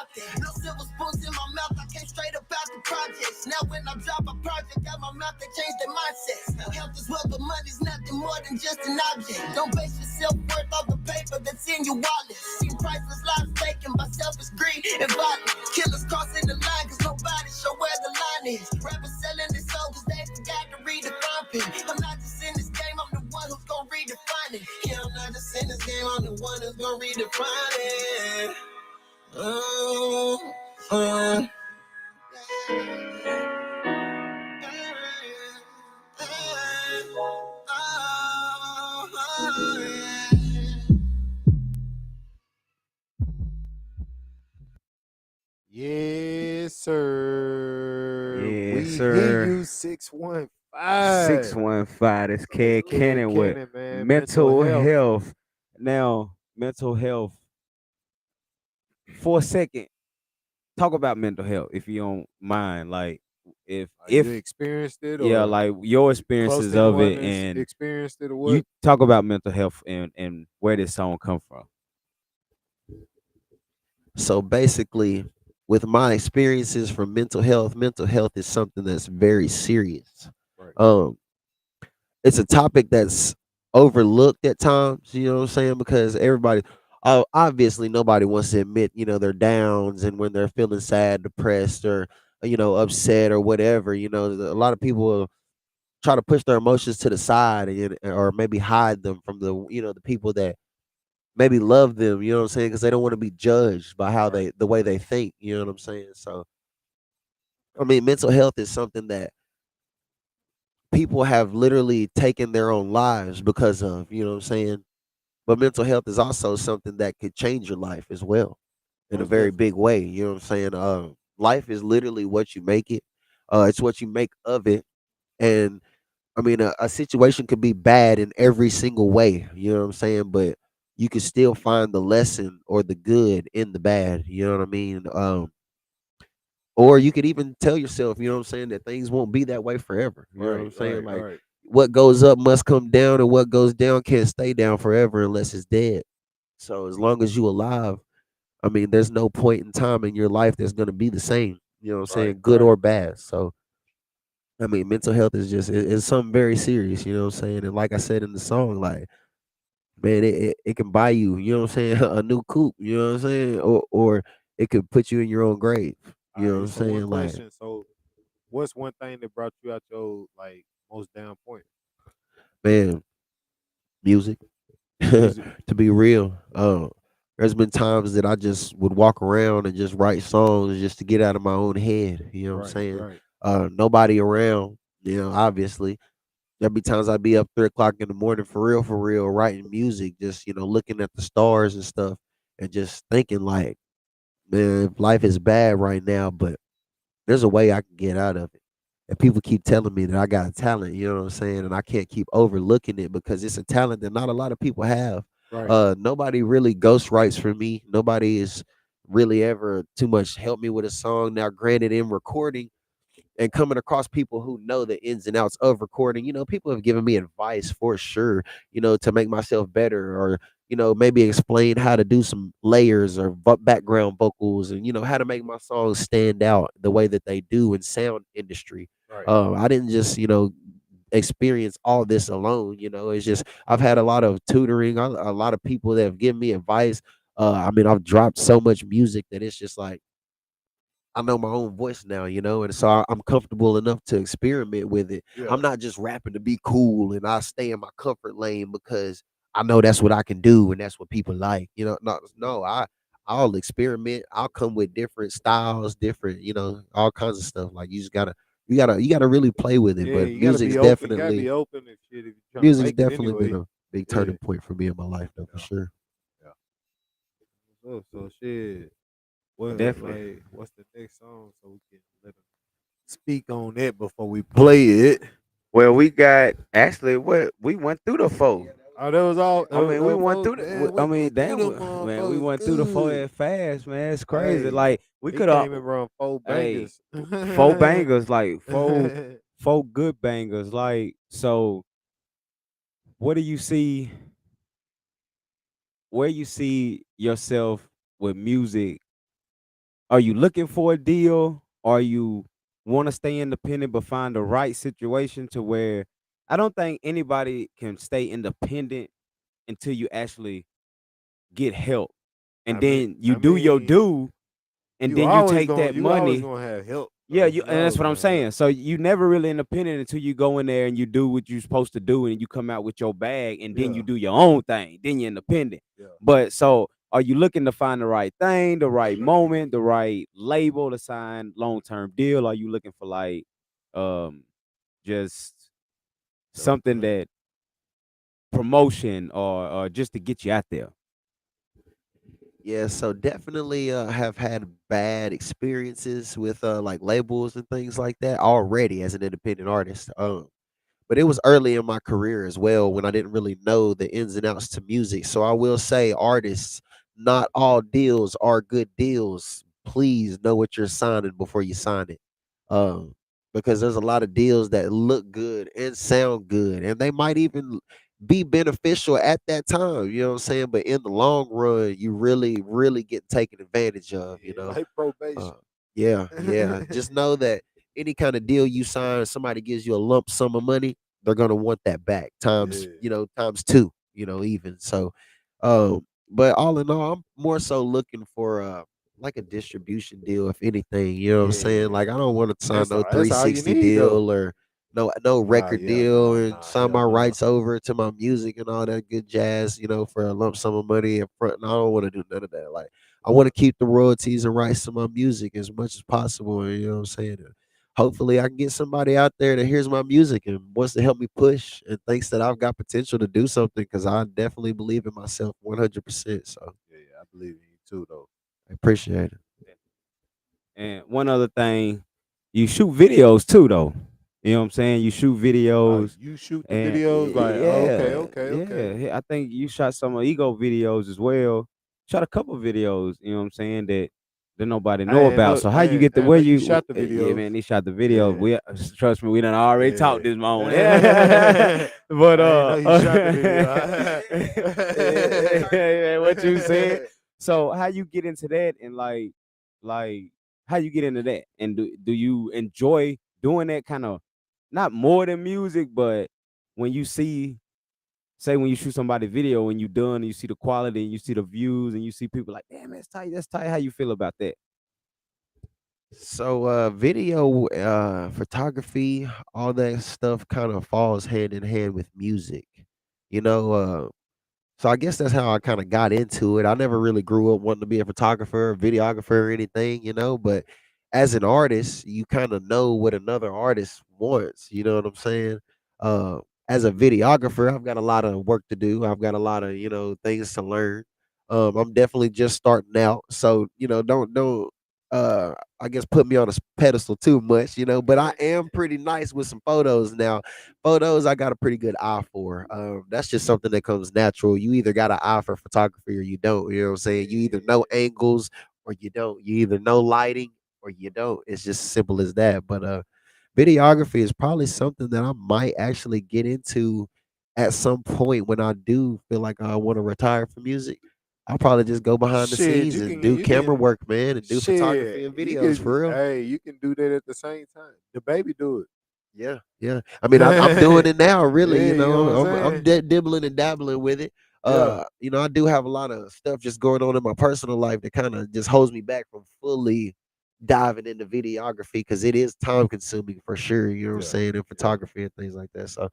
money's nothing more than just an object. Don't base your self-worth off the paper that's in your wallet. See priceless lives taken by selfish greed and violence. Killers crossing the line cause nobody show where the line is. Rappers selling their soul cause they forgot to read the fine print. I'm not just in this game, I'm the one who's gonna redefine it. Yeah, I'm not just in this game, I'm the one who's gonna redefine it. Yes, sir. Yes, We sir. hear you 615. 615. That's Kedd Kedd Kanan with Kanan, man. mental health. Now, mental health. For a second, talk about mental health if you don't mind. Like, if you experienced it, yeah, or like your close experiences to of anyone it, that's and experienced it, or what? you talk about mental health and where this song come from. So basically, with my experiences from mental health is something that's very serious. Right. It's a topic that's overlooked at times, you know what I'm saying? Because everybody, obviously nobody wants to admit, their downs and when they're feeling sad, depressed, or upset or whatever. A lot of people will try to push their emotions to the side, or maybe hide them from the people that maybe love them, you know what I'm saying? Because they don't want to be judged by how the way they think, you know what I'm saying? So I mean, mental health is something that people have literally taken their own lives because of, you know what I'm saying? But mental health is also something that could change your life as well in a Most very definitely. big way. You know what I'm saying? Life is literally what you make it. It's what you make of it. And I mean, a situation could be bad in every single way. You know what I'm saying? But you can still find the lesson or the good in the bad. You know what I mean? Or you could even tell yourself, you know what I'm saying, that things won't be that way forever. You know what I'm saying? Like, Right. what goes up must come down, and what goes down can't stay down forever unless it's dead. So as long as you alive, I mean, there's no point in time in your life that's gonna be the same. You know what I'm saying, good or bad. So I mean, mental health is just it's something very serious. You know what I'm saying, and like I said in the song, like, man, it can buy you. You know what I'm saying, a new coupe. You know what I'm saying, or it could put you in your own grave. You know what I'm So one saying, like, question. So, what's one thing that brought you out your like most down point? man, music. Music. To be real, there's been times that I just would walk around and just write songs just to get out of my own head. You know what I'm saying? Right. Nobody around. Obviously, there'd be times I'd be up 3 o'clock in the morning for real, writing music, just looking at the stars and stuff, and just thinking like, man, life is bad right now, but there's a way I can get out of it. And people keep telling me that I got a talent, you know what I'm saying? And I can't keep overlooking it because it's a talent that not a lot of people have. Right. Nobody really ghost writes for me. Nobody is really ever too much help me with a song. Now, granted, in recording and coming across people who know the ins and outs of recording, people have given me advice for sure, to make myself better, or maybe explain how to do some layers or background vocals, and how to make my songs stand out the way that they do in sound industry. Right. I didn't just experience all this alone. It's just I've had a lot of tutoring, a lot of people that have given me advice. I mean, I've dropped so much music that it's just like I know my own voice now, and so I'm comfortable enough to experiment with it. Yeah. I'm not just rapping to be cool, and I stay in my comfort lane because I know that's what I can do and that's what people like. No, I'll experiment. I'll come with different styles, different, all kinds of stuff. Like you gotta really play with it. Yeah, But you gotta be open. You gotta be open and shit if you're trying to music's make it definitely been anyway. a big Yeah. turning point for me in my life, though, for Yeah. sure. So shit. What Definitely. like what's the next song so we can let them speak on it before we play it? Well, we got actually what we went through the four. Oh, that was all. I mean, we went folks, through man, the. I we mean, went through damn, them man, we motherfuckers went through the four good. that fast, man. It's crazy. Hey, Like we he could have, came and run 4 hey, bangers. 4 bangers, like four good bangers. Like, so, what do you see? Where you see yourself with music? Are you looking for a deal? Or you want to stay independent but find the right situation to where I don't think anybody can stay independent until you actually get help, and then you I do your mean, due, and then you take that you always money. gonna have help Yeah, though. you You and that's always what I'm gonna have help. saying. So you never really independent until you go in there and you do what you're supposed to do, and you come out with your bag, and then you Yeah, do your own thing. Then you're independent. yeah. But so, are you looking to find the right thing, the right moment, the right label to sign long term deal? Are you looking for like, um, just something Something. that promotion or just to get you out there? Yeah, so definitely have had bad experiences with like labels and things like that already as an independent artist. But it was early in my career as well when I didn't really know the ins and outs to music. So I will say, artists, not all deals are good deals. Please know what you're signing before you sign it. Um, because there's a lot of deals that look good and sound good, and they might even be beneficial at that time. You know what I'm saying? But in the long run, you really, really get taken advantage of. You Yeah, know? like Uh, probation. yeah, yeah. Just know that any kind of deal you sign, somebody gives you a lump sum of money, they're gonna want that back times, Yeah, times two, even. So, but all in all, I'm more so looking for like a distribution deal, if anything. You know what I'm yeah, saying? yeah. Like I don't want to sign no That's all you 360 need though. deal or no Ah, record yeah, deal and nah, sign hell my no. rights over to my music and all that good jazz, for a lump sum of money up front. And I don't want to do none of that. Like I want to keep the royalties and rights to my music as much as possible. And, you know what I'm saying? And hopefully, I can get somebody out there that hears my music and wants to help me push and thinks that I've got potential to do something because I definitely believe in myself 100%. So Yeah, yeah, I believe in you too though. I appreciate it. And one other thing, you shoot videos too, though. You know what I'm saying? You shoot videos, You shoot the and videos like, oh, okay, yeah, okay, okay. yeah. I think you shot some ego videos as well. Shot a couple videos. You know what I'm saying that nobody know about. So how you get the I where know you you? shot the Yeah, videos. man, they shot the video. Yeah, We trust me, we done already talked yeah. this moment. Yeah, but I ain't know you shot the video. yeah, what you said. So how you get into that and like how you get into that and do you enjoy doing that kind of not more than music, but when you see say when you shoot somebody video and you done and you see the quality and you see the views and you see people like damn that's tight, how you feel about that? So video photography, all that stuff kind of falls hand in hand with music. You know, So I guess that's how I kind of got into it. I never really grew up wanting to be a photographer or videographer or anything. But as an artist, you kind of know what another artist wants. You know what I'm saying? Uh, as a videographer, I've got a lot of work to do. I've got a lot of things to learn. I'm definitely just starting out, so don't uh I guess put me on a pedestal too much. But I am pretty nice with some photos now. Photos I got a pretty good eye for. That's just something that comes natural. You either got an eye for photography or you don't. You know what I'm saying? You either know angles or you don't. You either know lighting or you don't. It's just simple as that. But videography is probably something that I might actually get into at some point when I do feel like I want to retire from music. I'll probably just go behind the Shit, scenes and do you camera can work, man, and do photography shit. and videos for real. Hey, you can do that at the same time. The baby do Yeah, yeah. I mean, I'm doing it. it now. Really, Yeah, you know what I'm I'm saying? dibbling and dabbling with it. Yeah, I do have a lot of stuff just going on in my personal life that kind of just holds me back from fully diving into videography because it is time consuming for sure. You know what I'm yeah, saying, in yeah. photography and things like that. So,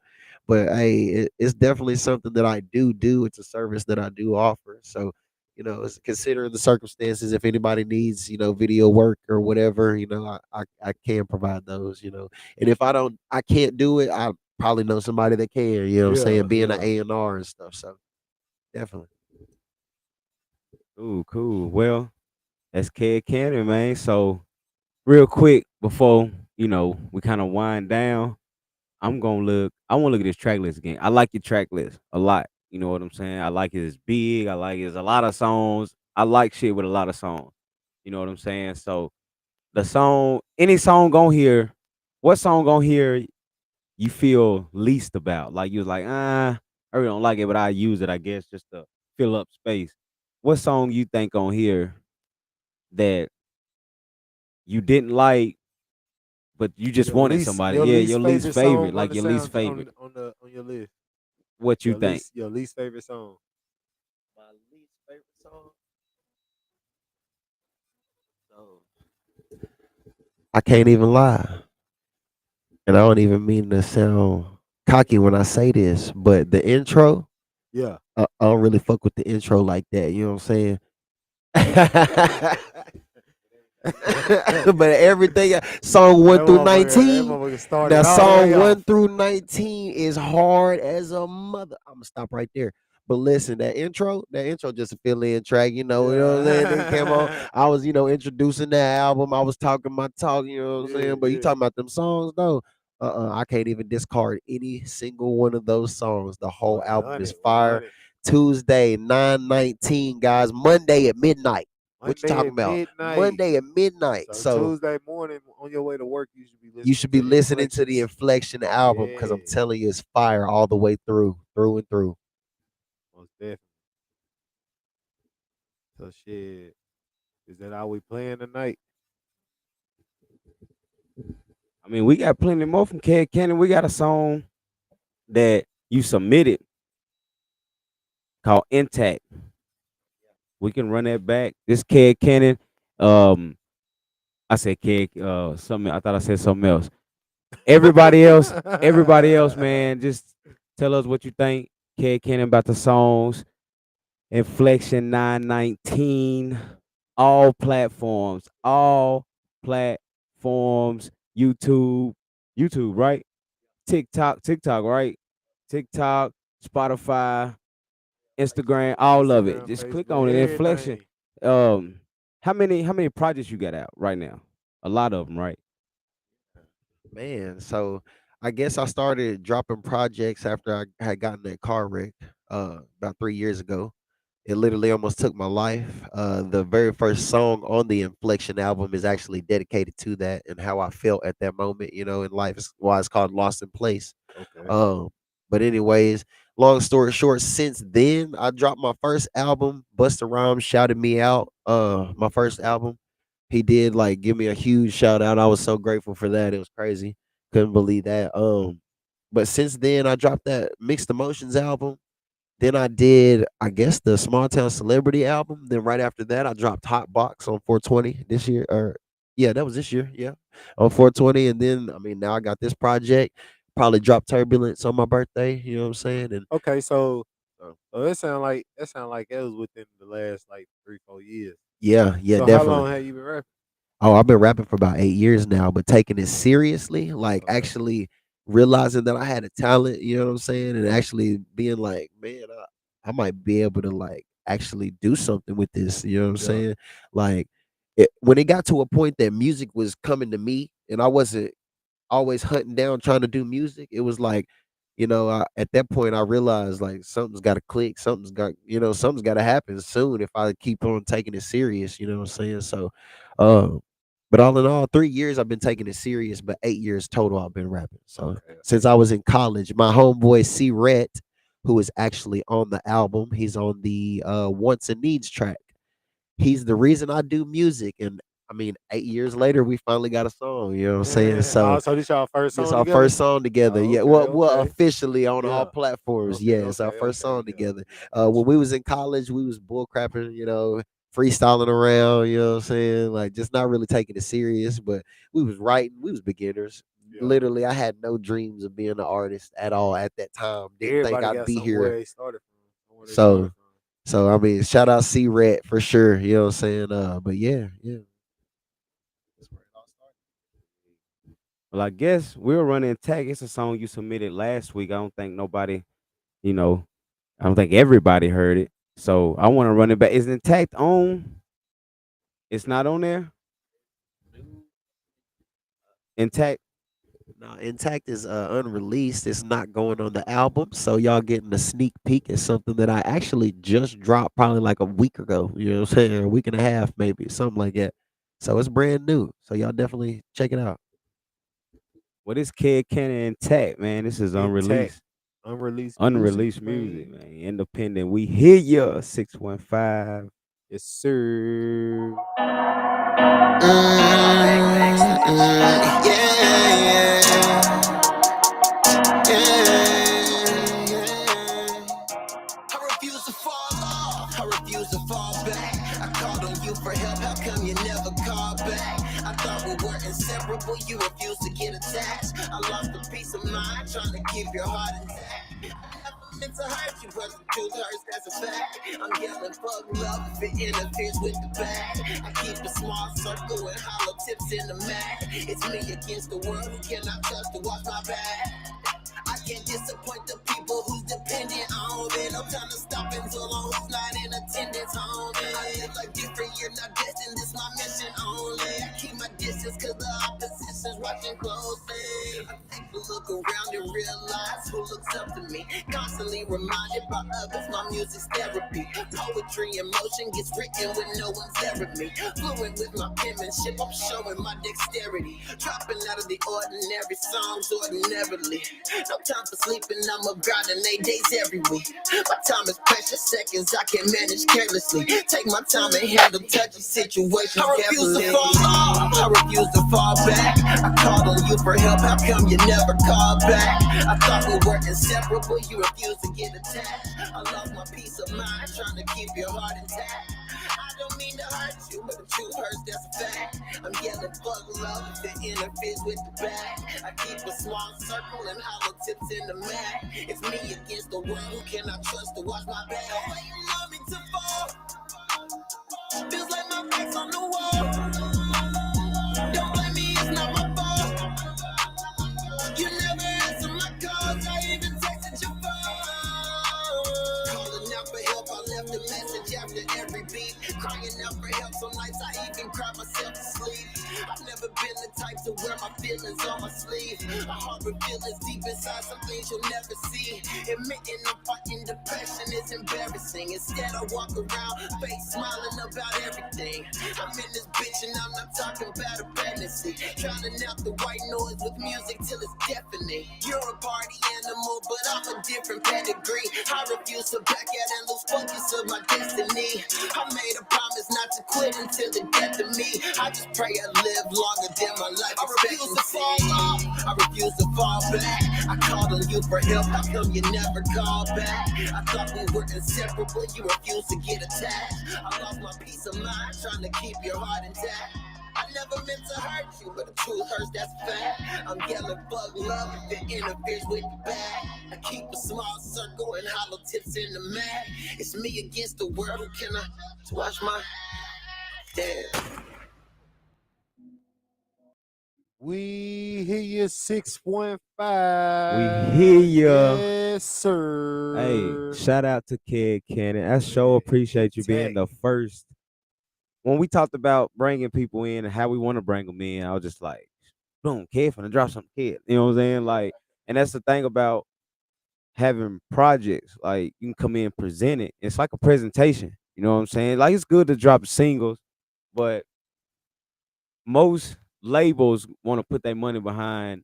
but hey, it's definitely something that I do. It's a service that I do offer. So, it's considering the circumstances. If anybody needs, video work or whatever, I can provide those. And if I can't do it, I probably know somebody that can. You know what I'm Yeah, saying, being an yeah. A&R and stuff. So definitely. Ooh, cool. Well, that's Kedd Kanan, man. So real quick before we kind of wind down, I want to look at this track list again. I like your track list a lot. You know what I'm saying? I like it. It's big. I like it's a lot of songs. I like shit with a lot of songs. You know what I'm saying? So the song, any song on here, what song on here you feel least about? Like you was like, I really don't like it, but I use it, I guess, just to fill up space. What song you think on here that you didn't like but you just wanted somebody. Your Yeah, least your least favorite favorite, song on like the your least sound favorite. on your list. What you think? Your least favorite song. My least favorite song. So I can't even lie, and I don't even mean to sound cocky when I say this, but the intro, Yeah. I don't really fuck with the intro like that. You know what I'm saying? But everything song 1 through 19. That motherfucker started Now all the way song off. 1 through 19 is hard as a mother. I'm gonna stop right there. But listen, that intro just a fill-in track, you know what I'm saying? Then came on, Yeah. I was, introducing that album. I was talking my talk, you know what I'm Yeah, saying? But you yeah. talking about them songs though. I can't even discard any single one of those songs. The whole album is 100, fire. 100. Tuesday, 9/19, guys. Monday at midnight. What you Monday talking at about? midnight. Monday at midnight. So So Tuesday morning on your way to work, you should be you listening should be to listening to the Inflections. Inflection album because I'm Yeah, telling you, it's fire all the way through and through. most definitely. So shit, is that how we playing tonight? I mean, we got plenty more from Kedd Kanan. We got a song that you submitted called Intact. We can run that back. This Kedd Kanan. Um, I said Kedd. Something. I thought I said something else. Everybody else, man. Just tell us what you think, Kedd Kanan, about the songs. Inflection 919. All platforms. YouTube, right? TikTok, right? TikTok, Spotify, Instagram, all of it. Instagram, Just click Facebook, on it. Inflection. everything. Um, how many projects you got out right now? A lot of them, right? Man, so I guess I started dropping projects after I had gotten that car wreck about 3 years ago. It literally almost took my life. The very first song on the Inflection album is actually dedicated to that and how I felt at that moment, in life. Is why it's called Lost in Place. Okay. Um, but anyways, long story short, since then I dropped my first album. Busta Rhymes shouted me out. My first album, he did like give me a huge shout out. I was so grateful for that. It was crazy. Couldn't believe that. But since then I dropped that Mixed Emotions album. Then I did, I guess, the Small Town Celebrity album. Then right after that, I dropped Hot Box on 420 this year. Or yeah, that was this year. Yeah, on 420. And then I mean, now I got this project. Probably drop Turbulence on my birthday. You know what I'm saying? And Okay, so uh, so that sound like it was within the last like 3, 4 years. yeah, So how definitely. long have you been rapping? Oh, I've been rapping for about 8 years now, but taking it seriously, like Okay. actually realizing that I had a talent, you know what I'm saying? And actually being like, man, I might be able to like actually do something with this, you know what I'm Yeah. saying? Like when it got to a point that music was coming to me and I wasn't always hunting down trying to do music. It was like, at that point I realized like something's got to click, something's got to happen soon if I keep on taking it serious. You know what I'm saying? So, um, but all in all, 3 years I've been taking it serious, but 8 years total I've been rapping. So Okay. since I was in college, my homeboy C. Rhett, who is actually on the album, he's on the Wants and Needs track. He's the reason I do music, and I mean, 8 years later, we finally got a song. You know what I'm saying? So Oh, so this y'all first this song our together? first song together. Oh, Yeah, okay, well, okay. officially on all Yeah. platforms. Okay, Yeah, it's our okay, first okay. song Yeah. together. Yeah, I got When you. we was in college, we was bull crapping, freestyling around. You know what I'm saying? Like just not really taking it serious, but we was writing. We was beginners. Yeah. Literally, I had no dreams of being an artist at all at that time. Didn't think Everybody I'd got be here. somewhere they started from. Somewhere they started So, from. so I mean, shout out C Red for sure. You know what I'm saying? But yeah, yeah. That's where it all started. Well, I guess we'll run Intact. It's a song you submitted last week. I don't think nobody, you know, I don't think everybody heard it. So I want to run it back. Is Intact on? It's not on there. Intact. Now, Intact is unreleased. It's not going on the album, so y'all getting a sneak peek at something that I actually just dropped probably like a week ago. You know what I'm saying? A week and a half, maybe something like that. So it's brand new. So y'all definitely check it out. What is Kedd Kanan Intact, man? This is Intact. unreleased. Unreleased music, Unreleased music, man. man. Independent. We hear ya. 615. Yes, sir. I refuse to fall off. I refuse to fall back. I called on you for help. How come you never called back? I thought we were inseparable. You refused to get attached. I lost a peace of mind trying to keep your heart intact. I never meant to hurt you, but the truth hurts, that's a fact. I'm yelling fuck love if it interferes with the bag. I keep a small circle and hollow tips in the mag. It's me against the world who cannot trust to watch my back. I can't disappoint the people who's dependent on me. No time to stop until on who's not in attendance on me. I live like different, you're not destined, this my mission only. I keep my distance cause the opposition's watching closely. I take a look around and realize who looks up to me. Constantly reminded by others my music's therapy. Poetry in motion gets written when no one's there with me. Fluent with my penmanship, I'm showing my dexterity. Dropping out of the ordinary songs ordinarily. No time for sleeping, I'm up grinding 8 days every week. My time is precious seconds, I can manage carelessly. Take my time and handle touchy situations. I refuse to fall off, I refuse to fall back. I called on you for help, how come you never called back? I thought we were inseparable, you refused to get attached. I lost my peace of mind trying to keep your heart intact. I don't mean to hurt you, but the truth hurts, that's a fact. I'm yelling fuck love if it interferes with the bag. I keep a small circle and hollow tips in the mag. It's me against the world who cannot trust to watch my back. The way you love me to fall feels like my back's on the wall. Don't blame me, it's not my fault. You never answer my calls, I even texted your phone. Calling out for help, I left a message after every beat. Crying out for help, some nights I even cry myself to sleep. I've never been the type to wear my feelings on my sleeve. I harbor feelings deep inside, some things you'll never see. Admitting I'm fighting depression is embarrassing. Instead I walk around, face smiling about everything. I'm in this bitch and I'm not talking about a pregnancy. Drowning out the white noise with music till it's deafening. You're a party animal, but I'm a different pedigree. I refuse to back out and lose focus of my destiny. I made a promise not to quit until the death of me. I just pray I live longer than my life expectancy. I refuse to fall off, I refuse to fall back. I called on you for help, how come you never called back? I thought we were inseparable, you refused to get attached. I lost my peace of mind trying to keep your heart intact. I never meant to hurt you, but the truth hurts, that's a fact. I'm yelling fuck love if it interferes with the bag. I keep a small circle and hollow tips in the mag. It's me against the world, who can I watch my damn. We hear you 615. We hear ya. Yes, sir. Hey, shout out to Kedd Kanan. I sure appreciate you being the first. When we talked about bringing people in and how we want to bring them in, I was just like, boom, Kedd finna drop something, Kedd. You know what I'm saying? Like, and that's the thing about having projects. Like, you can come in and present it. It's like a presentation. You know what I'm saying? Like, it's good to drop singles, but most labels want to put their money behind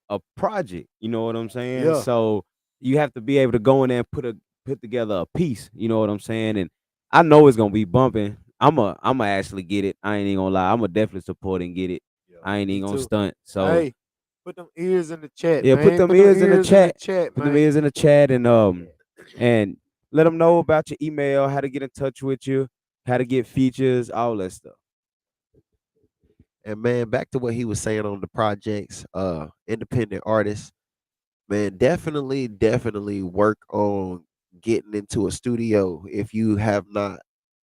a project. You know what I'm saying? Yeah. So you have to be able to go in there and put together a piece. You know what I'm saying? And I know it's gonna be bumping. I'ma actually get it. I ain't even gonna lie. I'ma definitely support and get it. Yeah, I ain't me even gonna too. stunt. So Hey, put them ears in the chat, yeah, man. put them ears in the chat. Put them man. ears in the chat and let them know about your email, how to get in touch with you, how to get features, all that stuff. And man, back to what he was saying on the projects, independent artists, man, definitely work on getting into a studio if you have not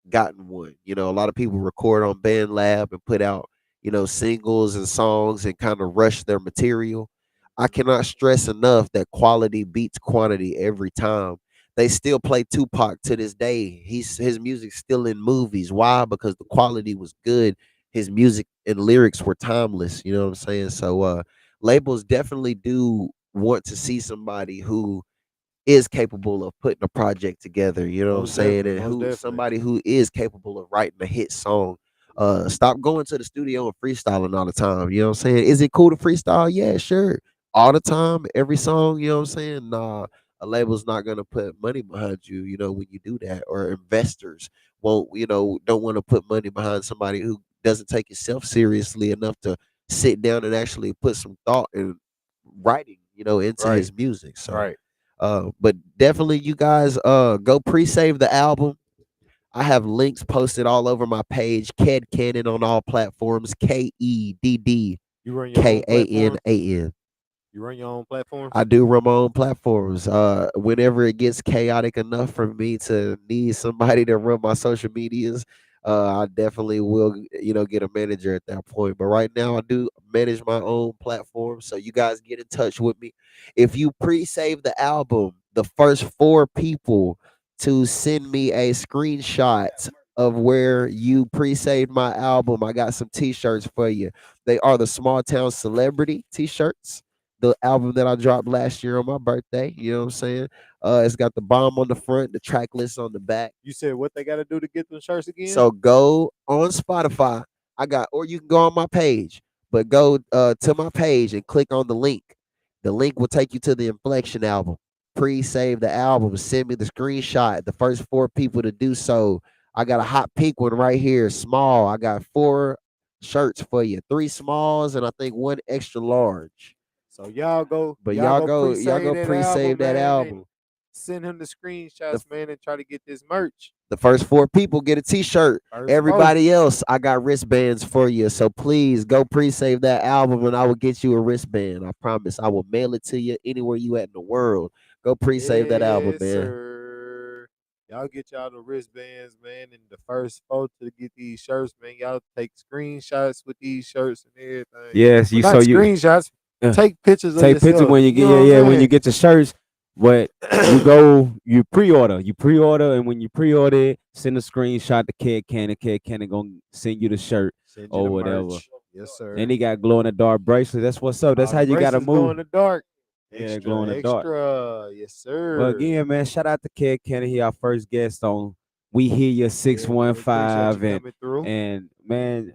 gotten one. You know, a lot of people record on Band Lab and put out, you know, singles and songs and kind of rush their material. I cannot stress enough that quality beats quantity every time. They still play Tupac to this day. His music's still in movies. Why? Because the quality was good. His music and lyrics were timeless. You know what I'm saying? So labels definitely do want to see somebody who is capable of putting a project together, you know what I'm Most saying? definitely, And most who definitely. somebody who is capable of writing a hit song. Stop going to the studio and freestyling all the time. You know what I'm saying? Is it cool to freestyle? Yeah, sure. All the time, every song, you know what I'm saying? Nah, a label's not gonna put money behind you, you know, when you do that, or investors won't, you know, don't want to put money behind somebody who doesn't take itself seriously enough to sit down and actually put some thought and writing, into Right. his music. So, Right. but definitely you guys go pre-save the album. I have links posted all over my page. Kedd Kanan on all platforms. KEDD You run your own platform. KANAN. You run your own platform. I do run my own platforms. Whenever it gets chaotic enough for me to need somebody to run my social medias, I definitely will, get a manager at that point. But right now, I do manage my own platform. So you guys get in touch with me. If you pre-save the album, the first 4 people to send me a screenshot of where you pre-saved my album, I got some T-shirts for you. They are the Small Town Celebrity T-shirts, the album that I dropped last year on my birthday. You know what I'm saying? It's got the bomb on the front, the track list on the back. You said what they got to do to get them shirts again? So go on Spotify. Or you can go on my page, but go to my page and click on the link. The link will take you to the Inflection album. Pre-save the album. Send me the screenshot. The first 4 people to do so. I got a hot pink one right here, small. I got 4 shirts for you, 3 smalls and I think 1 extra large. So y'all go, But y'all go pre-save pre-save that man, album. and send him the screenshots, man, and try to get this merch. The first 4 people get a T-shirt. Everybody else, I got wristbands for you. So please go pre-save that album, and I will get you a wristband. I promise. I will mail it to you anywhere you at in the world. Go pre-save that album, man. Sir. Y'all get y'all the wristbands, man, and the first 4 to get these shirts, man. Y'all take screenshots with these shirts and everything. Yes, Not screenshots. Take pictures of take pictures when you get when you get your shirts. But you pre-order, and when you pre-order it, send a screenshot to Kedd Kanan. Kedd Kanan gonna send you the shirt or whatever. Merch. Yes, sir. And he got glow in the dark bracelets. That's what's up. That's how you gotta move. Glow in the dark. Yeah, glow in the dark. Yes, sir. Well, again, man, shout out to Kedd Kanan. He our first guest on We Hear You 615, and man,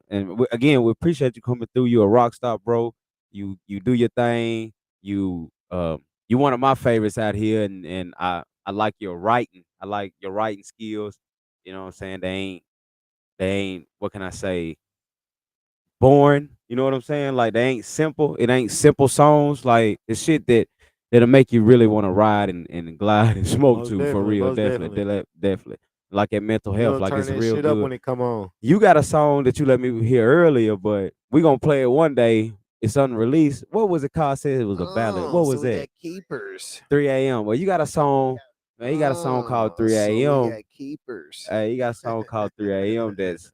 again, we appreciate you coming through. You a rock star, bro. You do your thing. You one of my favorites out here, and I like your writing. I like your writing skills. You know what I'm saying? They ain't what can I say? Boring. You know what I'm saying? Like they ain't simple. It ain't simple songs. Like the shit that'll make you really want to ride and glide and smoke Most to, for definitely, real. most Definitely. Like that mental health. Like turn it's that real shit good. up when it come on. You got a song that you let me hear earlier, but we gonna play it one day. It's unreleased. What was it called? Said it was a ballad. What was that? Keepers. 3 a.m. Well, you got a song. Man, you got a song called 3 a.m. Keepers. Hey, you got a song called 3 a.m. that's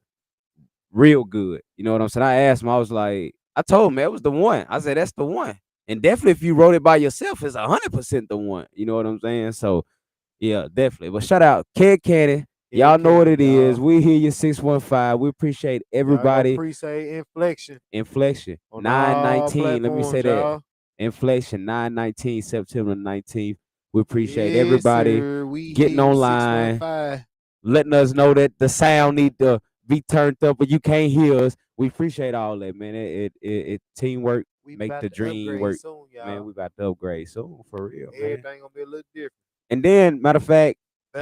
real good. You know what I'm saying? I asked him. I was like, I told him it was the one. I said that's the one. And definitely, if you wrote it by yourself, it's 100% the one. You know what I'm saying? So, yeah, definitely. But shout out Kedd Kanan. Y'all know what it is. We Hear You 615. We appreciate everybody. Appreciate Inflection. 9/19. Let me say that. Inflection 9/19, September 19th. We appreciate everybody getting online, letting us know that the sound need to be turned up, but you can't hear us. We appreciate all that, man. It teamwork make the dream work. Soon, man, we about to upgrade soon, for real. Everything gonna be a little different. And then, matter of fact,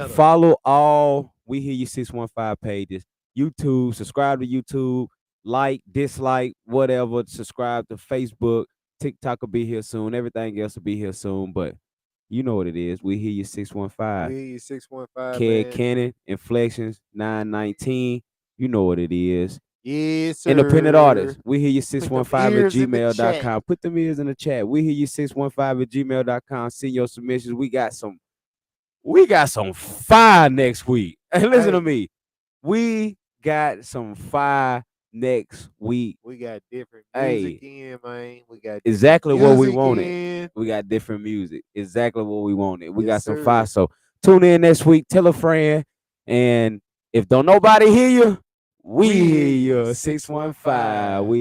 follow all We Hear You 615 pages. YouTube, subscribe to YouTube, like, dislike, whatever. Subscribe to Facebook. TikTok will be here soon. Everything else will be here soon. But you know what it is. We Hear You 615. We Hear You 615. Kedd Kanan, Inflections 919. You know what it is. Yes, sir. Independent artists. We Hear You 615 at gmail.com. Put them ears in the chat. We Hear You 615 at gmail.com. Send your submissions. We got some fire next week. And listen to me. We got some fire next week. We got different music in, man. We got exactly what we wanted. We got different music. Exactly what we wanted. We got some fire. So tune in next week. Tell a friend. And if don't nobody hear you, we hear you 615.